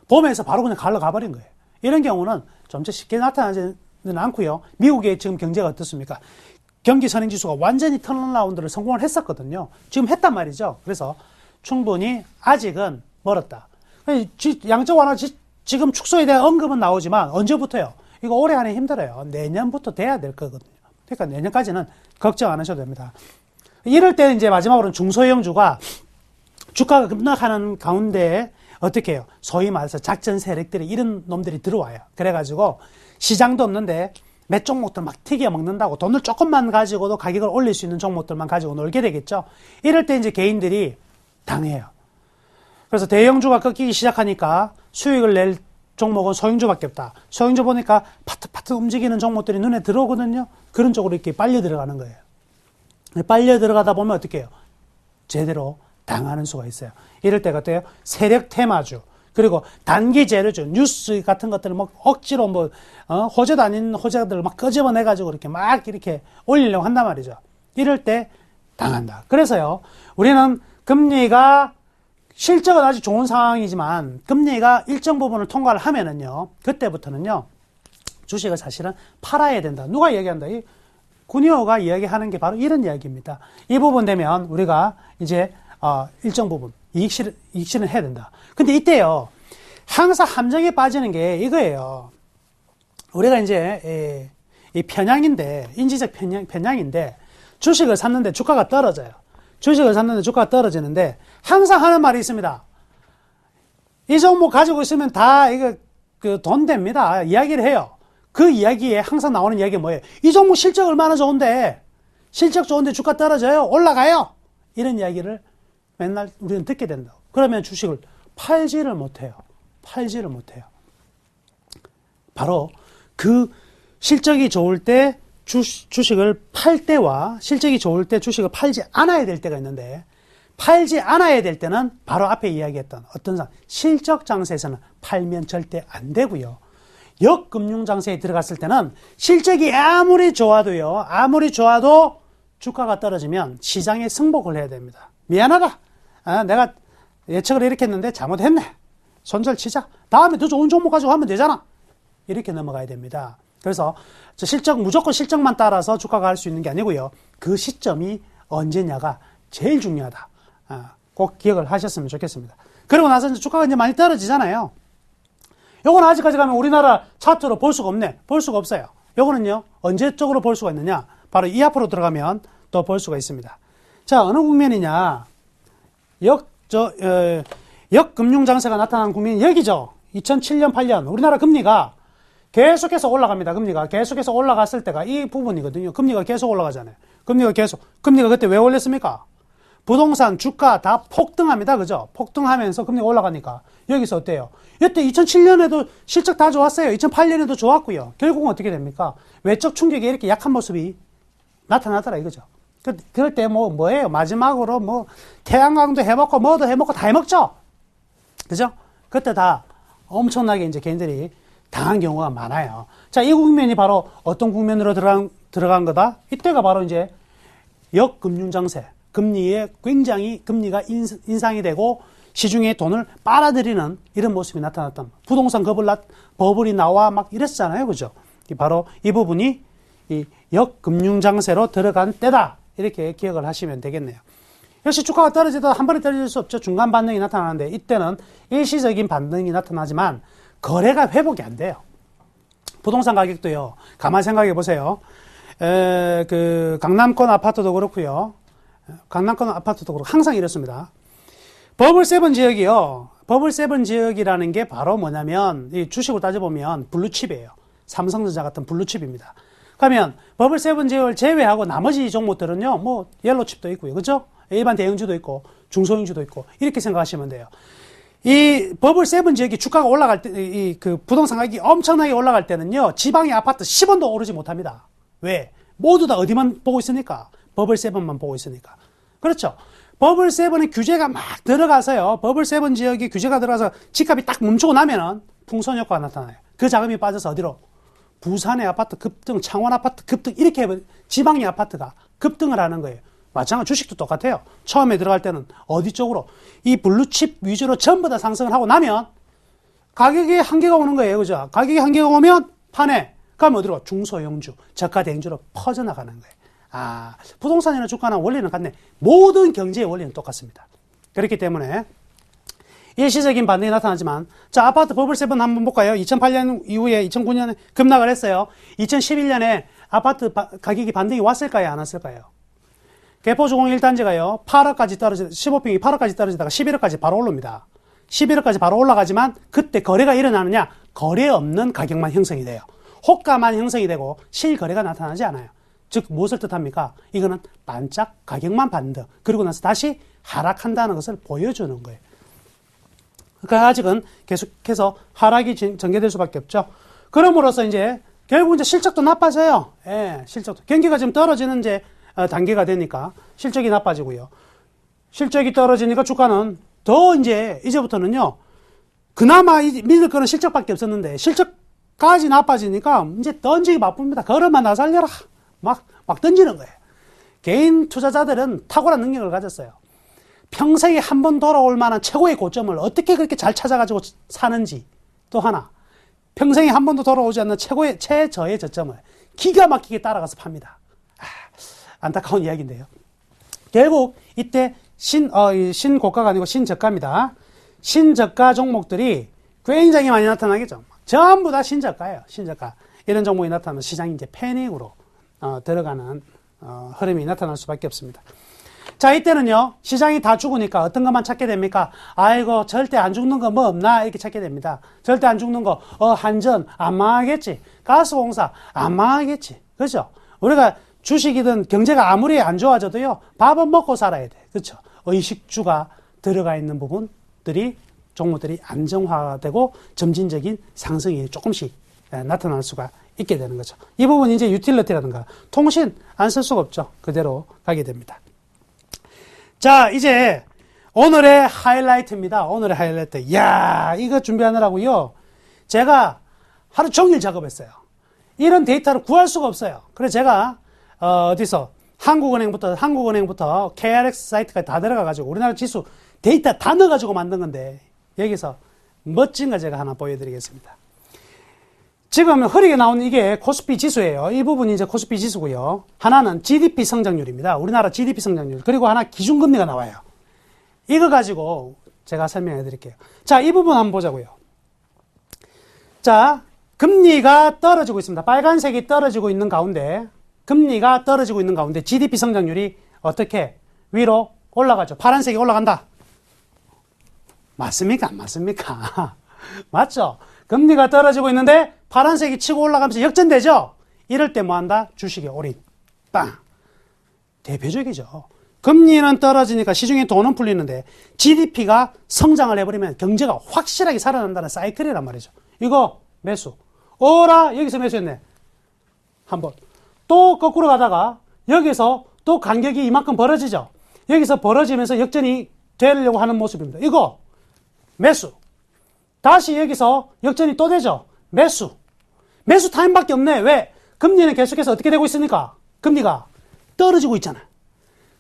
봄에서 바로 그냥 갈러 가버린 거예요. 이런 경우는 좀 쉽게 나타나지는 않고요. 미국의 지금 경제가 어떻습니까? 경기 선행지수가 완전히 턴어라운드를 성공을 했었거든요. 지금 했단 말이죠. 그래서 충분히 아직은 멀었다. 양적 완화 지금 축소에 대한 언급은 나오지만 언제부터요? 이거 올해 안에 힘들어요. 내년부터 돼야 될 거거든요. 그러니까 내년까지는 걱정 안 하셔도 됩니다. 이럴 때 이제 마지막으로는 중소형주가 주가가 급락하는 가운데 어떻게 해요? 소위 말해서 작전 세력들이 이런 놈들이 들어와요. 그래가지고 시장도 없는데 몇 종목들 막 튀겨 먹는다고 돈을 조금만 가지고도 가격을 올릴 수 있는 종목들만 가지고 놀게 되겠죠. 이럴 때 이제 개인들이 당해요. 그래서 대형주가 꺾이기 시작하니까 수익을 낼 종목은 소형주밖에 없다. 소형주 보니까 파트파트 움직이는 종목들이 눈에 들어오거든요. 그런 쪽으로 이렇게 빨려 들어가는 거예요. 빨려 들어가다 보면 어떻게 해요? 제대로 당하는 수가 있어요. 이럴 때가 어때요? 세력 테마주, 그리고 단기 재료주, 뉴스 같은 것들을 막 억지로 호재도 아닌 호재들을 막 끄집어내가지고 이렇게 막 이렇게 올리려고 한단 말이죠. 이럴 때 당한다. 그래서요, 우리는 금리가 실적은 아주 좋은 상황이지만 금리가 일정 부분을 통과를 하면은요, 그때부터는요, 주식을 사실은 팔아야 된다. 누가 이야기한다? 이 구니어가 이야기하는 게 바로 이런 이야기입니다. 이 부분 되면 우리가 이제 일정 부분 이익실은 해야 된다. 근데 이때요, 항상 함정에 빠지는 게 이거예요. 우리가 이제 이 편향인데, 인지적 편향인데, 주식을 샀는데 주가가 떨어져요. 주식을 샀는데 주가가 떨어지는데 항상 하는 말이 있습니다. 이 종목 가지고 있으면 다 이거 돈 됩니다. 이야기를 해요. 그 이야기에 항상 나오는 이야기가 뭐예요? 이 종목 실적 얼마나 좋은데, 실적 좋은데 주가 떨어져요? 올라가요? 이런 이야기를 맨날 우리는 듣게 된다. 그러면 주식을 팔지를 못해요. 팔지를 못해요. 바로 그 실적이 좋을 때 주식을 팔 때와 실적이 좋을 때 주식을 팔지 않아야 될 때가 있는데, 팔지 않아야 될 때는 바로 앞에 이야기했던 어떤 실적 장세에서는 팔면 절대 안 되고요. 역금융 장세에 들어갔을 때는 실적이 아무리 좋아도 주가가 떨어지면 시장에 승복을 해야 됩니다. 미안하다. 내가 예측을 이렇게 했는데 잘못했네. 손절 치자. 다음에 더 좋은 종목 가지고 하면 되잖아. 이렇게 넘어가야 됩니다. 그래서 무조건 실적만 따라서 주가가 할 수 있는 게 아니고요. 그 시점이 언제냐가 제일 중요하다. 꼭 기억을 하셨으면 좋겠습니다. 그리고 나서 이제 주가가 이제 많이 떨어지잖아요. 요건 아직까지 가면 우리나라 차트로 볼 수가 없네. 볼 수가 없어요. 요거는요, 언제 쪽으로 볼 수가 있느냐? 바로 이 앞으로 들어가면 또 볼 수가 있습니다. 자, 어느 국면이냐? 역금융 장세가 나타난 국면이 여기죠. 2007년, 8년. 우리나라 금리가 계속해서 올라갑니다. 금리가 계속해서 올라갔을 때가 이 부분이거든요. 금리가 계속 올라가잖아요. 금리가 그때 왜 올렸습니까? 부동산, 주가 다 폭등합니다. 그죠? 폭등하면서 금리가 올라가니까. 여기서 어때요? 이때 2007년에도 실적 다 좋았어요. 2008년에도 좋았고요. 결국은 어떻게 됩니까? 외적 충격에 이렇게 약한 모습이 나타나더라 이거죠. 그럴 때 뭐예요? 마지막으로 태양광도 해먹고 뭐도 해먹고 다 해먹죠? 그죠? 그때 다 엄청나게 이제 개인들이 당한 경우가 많아요. 자, 이 국면이 바로 어떤 국면으로 들어간 거다? 이때가 바로 이제 역금융장세. 금리가 인상이 되고 시중에 돈을 빨아들이는 이런 모습이 나타났던, 부동산 버블이 나와 막 이랬잖아요. 그죠? 바로 이 부분이 이 역금융장세로 들어간 때다. 이렇게 기억을 하시면 되겠네요. 역시 주가가 떨어지다 한 번에 떨어질 수 없죠. 중간 반등이 나타나는데 이때는 일시적인 반등이 나타나지만 거래가 회복이 안 돼요. 부동산 가격도요. 가만 생각해 보세요. 강남권 아파트도 그렇고요. 강남권 아파트도 그렇고 항상 이렇습니다. 버블7 지역이요. 버블7 지역이라는 게 바로 뭐냐면 이 주식으로 따져보면 블루칩이에요. 삼성전자 같은 블루칩입니다. 그러면 버블7 지역을 제외하고 나머지 종목들은요. 옐로칩도 있고요. 그죠? 일반 대형주도 있고 중소형주도 있고 이렇게 생각하시면 돼요. 이 버블7 지역이 주가가 올라갈 때, 부동산 가격이 엄청나게 올라갈 때는요, 지방의 아파트 10원도 오르지 못합니다. 왜? 모두 다 어디만 보고 있으니까? 버블7만 보고 있으니까. 그렇죠? 버블7의 규제가 막 들어가서요, 버블7 지역이 규제가 들어가서 집값이 딱 멈추고 나면은 풍선 효과가 나타나요. 그 자금이 빠져서 어디로? 부산의 아파트 급등, 창원 아파트 급등, 이렇게 지방의 아파트가 급등을 하는 거예요. 마찬가지 주식도 똑같아요. 처음에 들어갈 때는 어디 쪽으로? 이 블루칩 위주로 전부 다 상승을 하고 나면 가격에 한계가 오는 거예요. 그죠? 가격에 한계가 오면 파네. 그럼 어디로? 중소형주, 저가 대형주로 퍼져나가는 거예요. 부동산이나 주가나 원리는 같네. 모든 경제의 원리는 똑같습니다. 그렇기 때문에 일시적인 반등이 나타나지만, 자, 아파트 버블7 한번 볼까요? 2008년 이후에 2009년에 급락을 했어요. 2011년에 아파트 가격이 반등이 왔을까요? 안 왔을까요? 개포주공 1단지가요, 8억까지 떨어지, 15평이 8억까지 떨어지다가 11억까지 바로 올라옵니다. 11억까지 바로 올라가지만, 그때 거래가 일어나느냐? 거래 없는 가격만 형성이 돼요. 호가만 형성이 되고, 실거래가 나타나지 않아요. 즉, 무엇을 뜻합니까? 이거는 반짝 가격만 반등. 그리고 나서 다시 하락한다는 것을 보여주는 거예요. 그러니까 아직은 계속해서 하락이 전개될 수밖에 없죠. 그럼으로써 이제 결국 이제 실적도 나빠져요. 예, 실적도. 경기가 지금 떨어지는 이제 단계가 되니까 실적이 나빠지고요. 실적이 떨어지니까 주가는 더 이제부터는요, 그나마 믿을 거는 실적밖에 없었는데 실적까지 나빠지니까 이제 던지기 바쁩니다. 걸어마 나 살려라. 막 던지는 거예요. 개인 투자자들은 탁월한 능력을 가졌어요. 평생에 한 번 돌아올 만한 최고의 고점을 어떻게 그렇게 잘 찾아가지고 사는지, 또 하나, 평생에 한 번도 돌아오지 않는 최저의 저점을 기가 막히게 따라가서 팝니다. 안타까운 이야기인데요. 결국 이때 신고가가 아니고 신저가입니다. 신저가 종목들이 굉장히 많이 나타나겠죠. 전부 다 신저가예요. 신저가. 이런 종목이 나타나면 시장이 이제 패닉으로 들어가는 흐름이 나타날 수밖에 없습니다. 자, 이때는요, 시장이 다 죽으니까 어떤 것만 찾게 됩니까? 아이고, 절대 안 죽는 거 뭐 없나? 이렇게 찾게 됩니다. 절대 안 죽는 거, 한전, 안 망하겠지. 가스공사, 안 망하겠지. 그죠? 우리가 주식이든 경제가 아무리 안 좋아져도요, 밥은 먹고 살아야 돼. 그죠? 의식주가 들어가 있는 부분들이, 종목들이 안정화되고 점진적인 상승이 조금씩 나타날 수가 있게 되는 거죠. 이 부분이 이제 유틸리티라든가 통신 안 쓸 수가 없죠. 그대로 가게 됩니다. 자, 이제 오늘의 하이라이트입니다. 오늘의 하이라이트. 이야, 이거 준비하느라고요, 제가 하루 종일 작업했어요. 이런 데이터를 구할 수가 없어요. 그래서 제가 어디서 한국은행부터 KRX 사이트까지 다 들어가가지고 우리나라 지수 데이터 다 넣어가지고 만든 건데, 여기서 멋진 거 제가 하나 보여드리겠습니다. 지금 흐리게 나오는 이게 코스피 지수예요. 이 부분이 이제 코스피 지수고요. 하나는 GDP 성장률입니다. 우리나라 GDP 성장률. 그리고 하나 기준금리가 나와요. 이거 가지고 제가 설명해 드릴게요. 자, 이 부분 한번 보자고요. 자, 금리가 떨어지고 있습니다. 빨간색이 떨어지고 있는 가운데, 금리가 떨어지고 있는 가운데 GDP 성장률이 어떻게 위로 올라가죠? 파란색이 올라간다. 맞습니까? 안 맞습니까? 맞죠? 금리가 떨어지고 있는데 파란색이 치고 올라가면서 역전되죠? 이럴 때 뭐 한다? 주식의 올인. 빵. 대표적이죠. 금리는 떨어지니까 시중에 돈은 풀리는데 GDP가 성장을 해버리면 경제가 확실하게 살아난다는 사이클이란 말이죠. 이거 매수. 오라, 여기서 매수했네. 한번. 또 거꾸로 가다가 여기서 또 간격이 이만큼 벌어지죠. 여기서 벌어지면서 역전이 되려고 하는 모습입니다. 이거 매수. 다시 여기서 역전이 또 되죠. 매수. 매수 타임밖에 없네. 왜? 금리는 계속해서 어떻게 되고 있습니까? 금리가 떨어지고 있잖아요.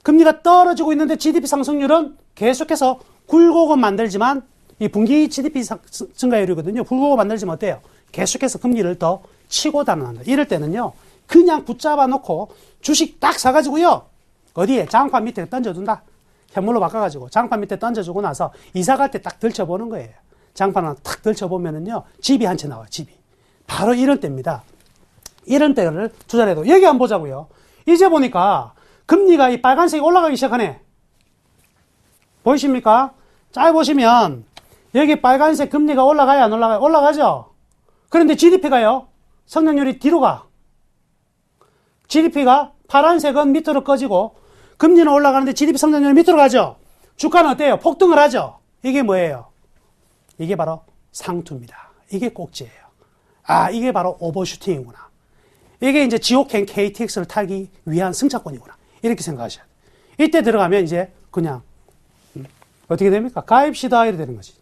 금리가 떨어지고 있는데 GDP 상승률은 계속해서 굴곡은 만들지만, 이 분기 GDP 증가율이거든요. 굴곡을 만들지만 어때요? 계속해서 금리를 더 치고 달아난다. 이럴 때는요, 그냥 붙잡아 놓고 주식 딱 사가지고요, 어디에? 장판 밑에 던져둔다. 현물로 바꿔가지고 장판 밑에 던져주고 나서 이사 갈 때 딱 들쳐보는 거예요. 장판을 탁 들쳐보면은요, 집이 한 채 나와요, 집이. 바로 이런 때입니다. 이런 때를 투자를 해도. 여기 한번 보자고요. 이제 보니까 금리가 이 빨간색이 올라가기 시작하네. 보이십니까? 잘 보시면 여기 빨간색 금리가 올라가요, 안 올라가요? 올라가죠? 그런데 GDP가요, 성장률이 뒤로 가. GDP가 파란색은 밑으로 꺼지고 금리는 올라가는데 GDP 성장률이 밑으로 가죠? 주가는 어때요? 폭등을 하죠? 이게 뭐예요? 이게 바로 상투입니다. 이게 꼭지예요. 아, 이게 바로 오버슈팅이구나. 이게 이제 지옥행 KTX를 타기 위한 승차권이구나. 이렇게 생각하셔야 돼요. 이때 들어가면 이제 그냥 어떻게 됩니까? 가입시다 이렇게 되는 거지.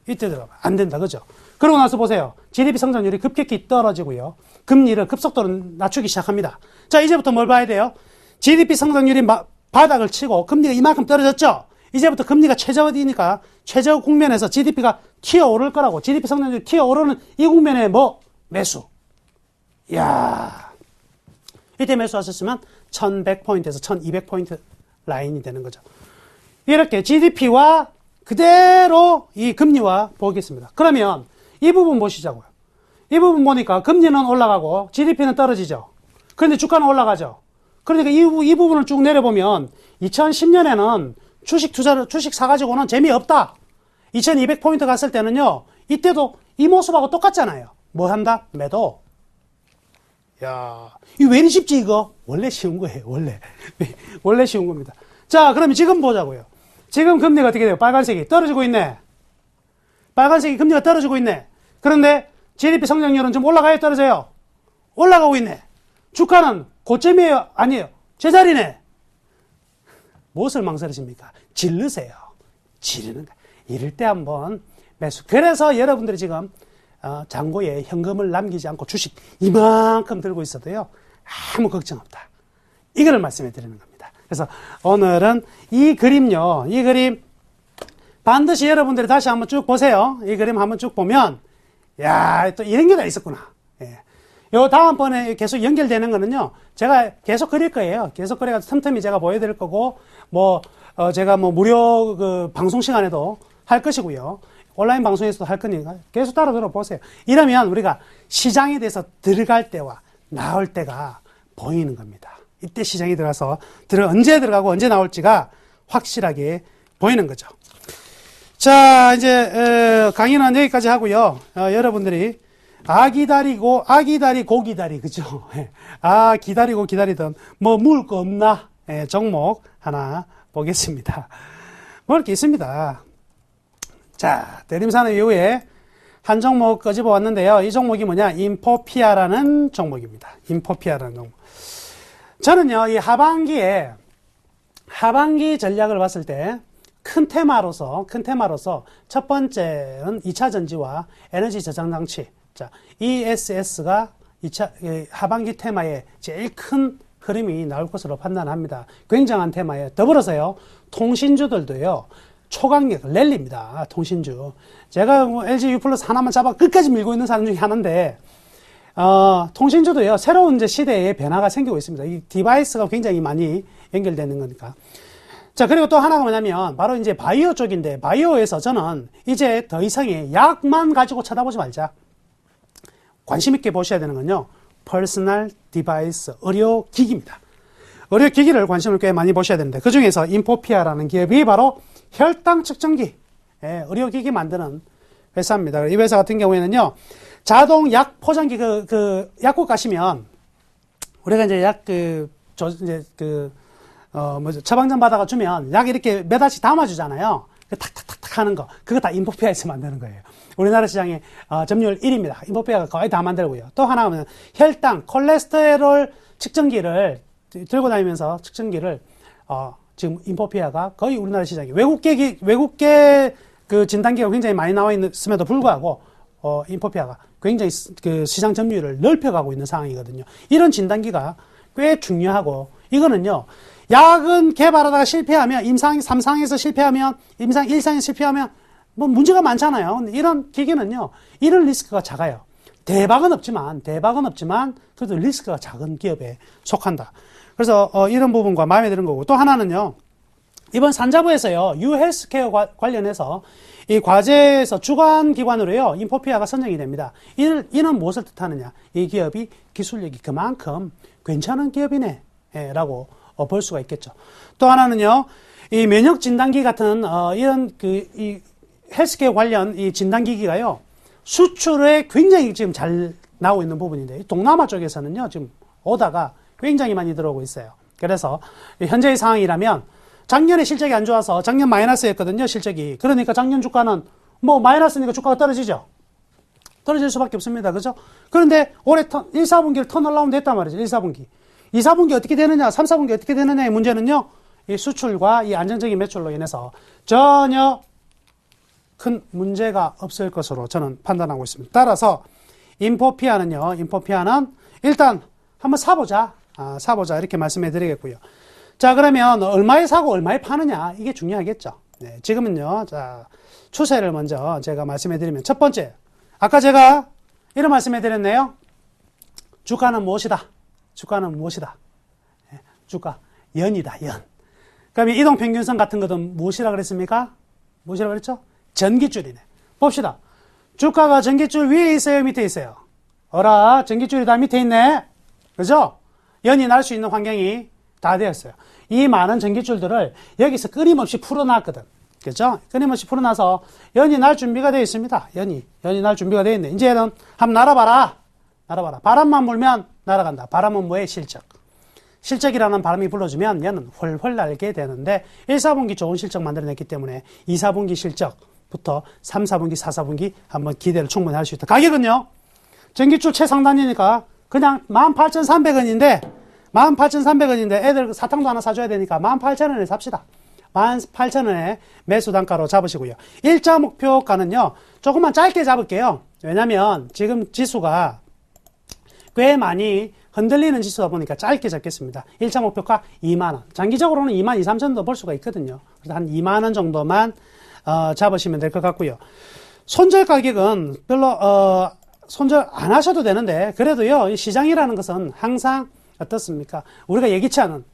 이때 들어가면 안 된다. 그죠? 그러고 나서 보세요. GDP 성장률이 급격히 떨어지고요. 금리를 급속도로 낮추기 시작합니다. 자, 이제부터 뭘 봐야 돼요? GDP 성장률이 바닥을 치고 금리가 이만큼 떨어졌죠? 이제부터 금리가 최저이니까 최저 국면에서 GDP가 튀어오를 거라고. GDP 성장률이 튀어오르는 이 국면에 뭐? 매수. 이야. 이때 매수하셨으면 1100포인트에서 1200포인트 라인이 되는 거죠. 이렇게 GDP와 그대로 이 금리와 보겠습니다. 그러면 이 부분 보시자고요. 이 부분 보니까 금리는 올라가고 GDP는 떨어지죠. 그런데 주가는 올라가죠. 그러니까 이 부분을 쭉 내려보면 2010년에는 주식 사가지고는 재미없다. 2200포인트 갔을 때는요, 이때도 이 모습하고 똑같잖아요. 뭐 한다? 매도. 야, 이거 왜 이리 쉽지, 이거? 원래 쉬운 거예요, 원래. 원래 쉬운 겁니다. 자, 그러면 지금 보자고요. 지금 금리가 어떻게 돼요? 빨간색이 떨어지고 있네. 빨간색이 금리가 떨어지고 있네. 그런데 GDP 성장률은 좀 올라가요, 떨어져요? 올라가고 있네. 주가는 고점이에요? 아니에요? 제자리네. 무엇을 망설이십니까? 질르세요. 지르는 거. 이럴 때 한번 매수. 그래서 여러분들이 지금 잔고에 현금을 남기지 않고 주식 이만큼 들고 있어도요, 아무 걱정 없다. 이거를 말씀해 드리는 겁니다. 그래서 오늘은 이 그림요, 이 그림 반드시 여러분들이 다시 한번 쭉 보세요. 이 그림 한번 쭉 보면, 야, 또 이런 게 다 있었구나. 예. 요 다음번에 계속 연결되는 거는요, 제가 계속 그릴 거예요. 계속 그래가지고 틈틈이 제가 보여드릴 거고, 제가 무료 그 방송 시간에도 할 것이고요. 온라인 방송에서도 할 거니까 계속 따라 들어보세요. 이러면 우리가 시장에 대해서 들어갈 때와 나올 때가 보이는 겁니다. 이때 시장에 들어가서 언제 들어가고 언제 나올지가 확실하게 보이는 거죠. 자, 이제 강의는 여기까지 하고요. 여러분들이 기다리, 고기다리, 그죠? 기다리고 기다리던 물 거 없나? 종목 하나 보겠습니다. 먹을 게 있습니다. 자, 대림산업 이후에 한 종목 끄집어 왔는데요. 이 종목이 뭐냐? 인포피아라는 종목입니다. 인포피아라는 종목. 저는요, 이 하반기 전략을 봤을 때 큰 테마로서 첫 번째는 2차 전지와 에너지 저장 장치. 자, ESS가 하반기 테마의 제일 큰 흐름이 나올 것으로 판단합니다. 굉장한 테마에 더불어서요, 통신주들도요, 초강력 랠리입니다. 통신주. 제가 LG U 플러스 하나만 잡아 끝까지 밀고 있는 사람 중에 하나인데, 통신주도요, 새로운 이제 시대의 변화가 생기고 있습니다. 이 디바이스가 굉장히 많이 연결되는 거니까. 자, 그리고 또 하나가 뭐냐면, 바로 이제 바이오 쪽인데, 바이오에서 저는 이제 더 이상의 약만 가지고 쳐다보지 말자. 관심 있게 보셔야 되는 건요, 퍼스널 디바이스, 의료기기입니다. 의료기기를 관심을 꽤 많이 보셔야 되는데, 그 중에서 인포피아라는 기업이 바로 혈당 측정기, 의료기기 만드는 회사입니다. 이 회사 같은 경우에는요, 자동 약 포장기, 약국 가시면, 우리가 이제 처방전 받아가 주면, 약 이렇게 몇 알씩 담아주잖아요. 탁탁탁탁 하는 거. 그거 다 인포피아에서 만드는 거예요. 우리나라 시장의 점유율 1위입니다. 인포피아가 거의 다 만들고요. 또 하나는 혈당, 콜레스테롤 측정기를 들고 다니면서 측정기를 지금 인포피아가 거의 우리나라 시장에 외국계 그 진단기가 굉장히 많이 나와 있음에도 불구하고 인포피아가 굉장히 그 시장 점유율을 넓혀가고 있는 상황이거든요. 이런 진단기가 꽤 중요하고, 이거는요, 약은 개발하다가 실패하면, 임상 3상에서 실패하면, 임상 1상에서 실패하면, 문제가 많잖아요. 근데 이런 기기는요, 이런 리스크가 작아요. 대박은 없지만, 그래도 리스크가 작은 기업에 속한다. 그래서, 이런 부분과 마음에 드는 거고, 또 하나는요, 이번 산자부에서요, 유헬스케어 관련해서 이 과제에서 주관기관으로요, 인포피아가 선정이 됩니다. 이는 무엇을 뜻하느냐? 이 기업이 기술력이 그만큼 괜찮은 기업이네, 라고 볼 수가 있겠죠. 또 하나는요, 이 면역 진단기 같은, 이 헬스케어 관련 이 진단기기가요, 수출에 굉장히 지금 잘 나오고 있는 부분인데, 동남아 쪽에서는요, 지금 오다가 굉장히 많이 들어오고 있어요. 그래서 현재의 상황이라면, 작년에 실적이 안 좋아서 작년 마이너스였거든요, 실적이. 그러니까 작년 주가는 마이너스니까 주가가 떨어지죠. 떨어질 수밖에 없습니다. 그죠? 그런데 올해 1, 4분기를 턴어라운드 했단 말이죠. 1, 4분기. 2, 4분기 어떻게 되느냐, 3, 4분기 어떻게 되느냐의 문제는요, 이 수출과 이 안정적인 매출로 인해서 전혀 큰 문제가 없을 것으로 저는 판단하고 있습니다. 따라서 인포피아는 일단 한번 사보자. 이렇게 말씀해 드리겠고요. 자, 그러면 얼마에 사고 얼마에 파느냐, 이게 중요하겠죠. 네, 지금은요, 자, 추세를 먼저 제가 말씀해 드리면, 첫 번째, 아까 제가 이런 말씀해 드렸네요. 주가는 무엇이다. 주가? 연이다, 연. 그러면 이동평균선 같은 것은 무엇이라 그랬습니까? 무엇이라 그랬죠? 전기줄이네. 봅시다. 주가가 전기줄 위에 있어요, 밑에 있어요? 어라, 전기줄이 다 밑에 있네? 그죠? 연이 날 수 있는 환경이 다 되었어요. 이 많은 전기줄들을 여기서 끊임없이 풀어놨거든. 그죠? 끊임없이 풀어놔서 연이 날 준비가 되어 있습니다. 연이 날 준비가 되어 있네. 이제는 한번 날아봐라. 바람만 불면 날아간다. 바람은 뭐의 실적? 실적이라는 바람이 불러주면 얘는 훨훨 날게 되는데 1, 4분기 좋은 실적 만들어냈기 때문에 2, 4분기 실적부터 3, 4분기, 4, 4분기 한번 기대를 충분히 할 수 있다. 가격은요. 전기줄 최상단이니까 그냥 18,300원인데 18,300원인데 애들 사탕도 하나 사줘야 되니까 18,000원에 삽시다. 18,000원에 매수 단가로 잡으시고요. 1차 목표가는요. 조금만 짧게 잡을게요. 왜냐면 지금 지수가 꽤 많이 흔들리는 지수다 보니까 짧게 잡겠습니다. 1차 목표가 2만원. 장기적으로는 2만 2, 3천도 볼 수가 있거든요. 그래서 한 2만원 정도만 잡으시면 될 것 같고요. 손절 가격은 별로 손절 안 하셔도 되는데 그래도요. 이 시장이라는 것은 항상 어떻습니까? 우리가 예기치 않은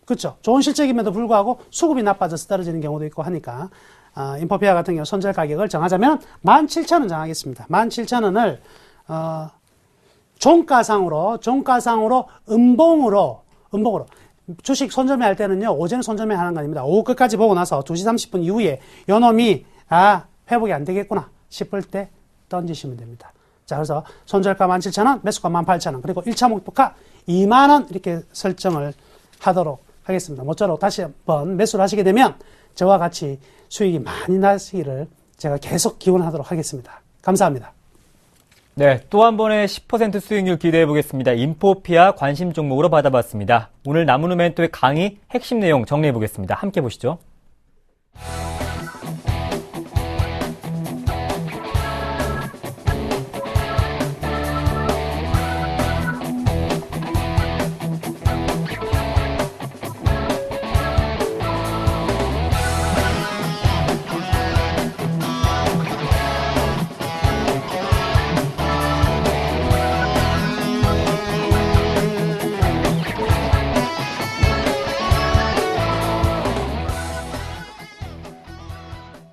그렇죠. 좋은 실적임에도 불구하고 수급이 나빠져서 떨어지는 경우도 있고 하니까 인포피아 같은 경우 손절 가격을 정하자면 17,000원 정하겠습니다. 17,000원을 종가상으로 음봉으로 주식 손절매 할 때는요 오전에 손절매 하는 거 아닙니다. 오후 끝까지 보고 나서 2시 30분 이후에 요놈이 회복이 안 되겠구나 싶을 때 던지시면 됩니다. 자, 그래서 손절가 17,000원, 매수가 18,000원, 그리고 1차 목표가 2만원 이렇게 설정을 하도록 하겠습니다. 모쪼록 다시 한번 매수를 하시게 되면 저와 같이 수익이 많이 나시기를 제가 계속 기원하도록 하겠습니다. 감사합니다. 네, 또 한 번의 10% 수익률 기대해 보겠습니다. 인포피아 관심 종목으로 받아봤습니다. 오늘 나무누멘토의 강의 핵심 내용 정리해 보겠습니다. 함께 보시죠.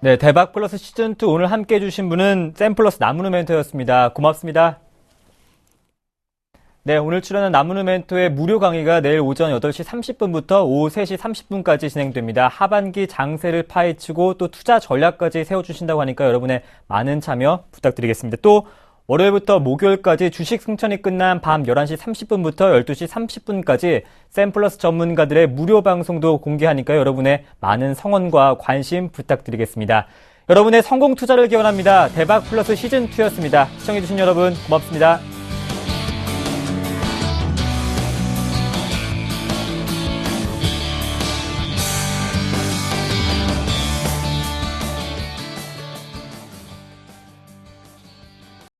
네, 대박 플러스 시즌2 오늘 함께 해주신 분은 샘플러스 나무누멘토였습니다. 고맙습니다. 네, 오늘 출연한 나무누멘토의 무료 강의가 내일 오전 8시 30분부터 오후 3시 30분까지 진행됩니다. 하반기 장세를 파헤치고 또 투자 전략까지 세워주신다고 하니까 여러분의 많은 참여 부탁드리겠습니다. 또 월요일부터 목요일까지 주식 승천이 끝난 밤 11시 30분부터 12시 30분까지 샘플러스 전문가들의 무료 방송도 공개하니까 여러분의 많은 성원과 관심 부탁드리겠습니다. 여러분의 성공 투자를 기원합니다. 대박 플러스 시즌2였습니다. 시청해주신 여러분 고맙습니다.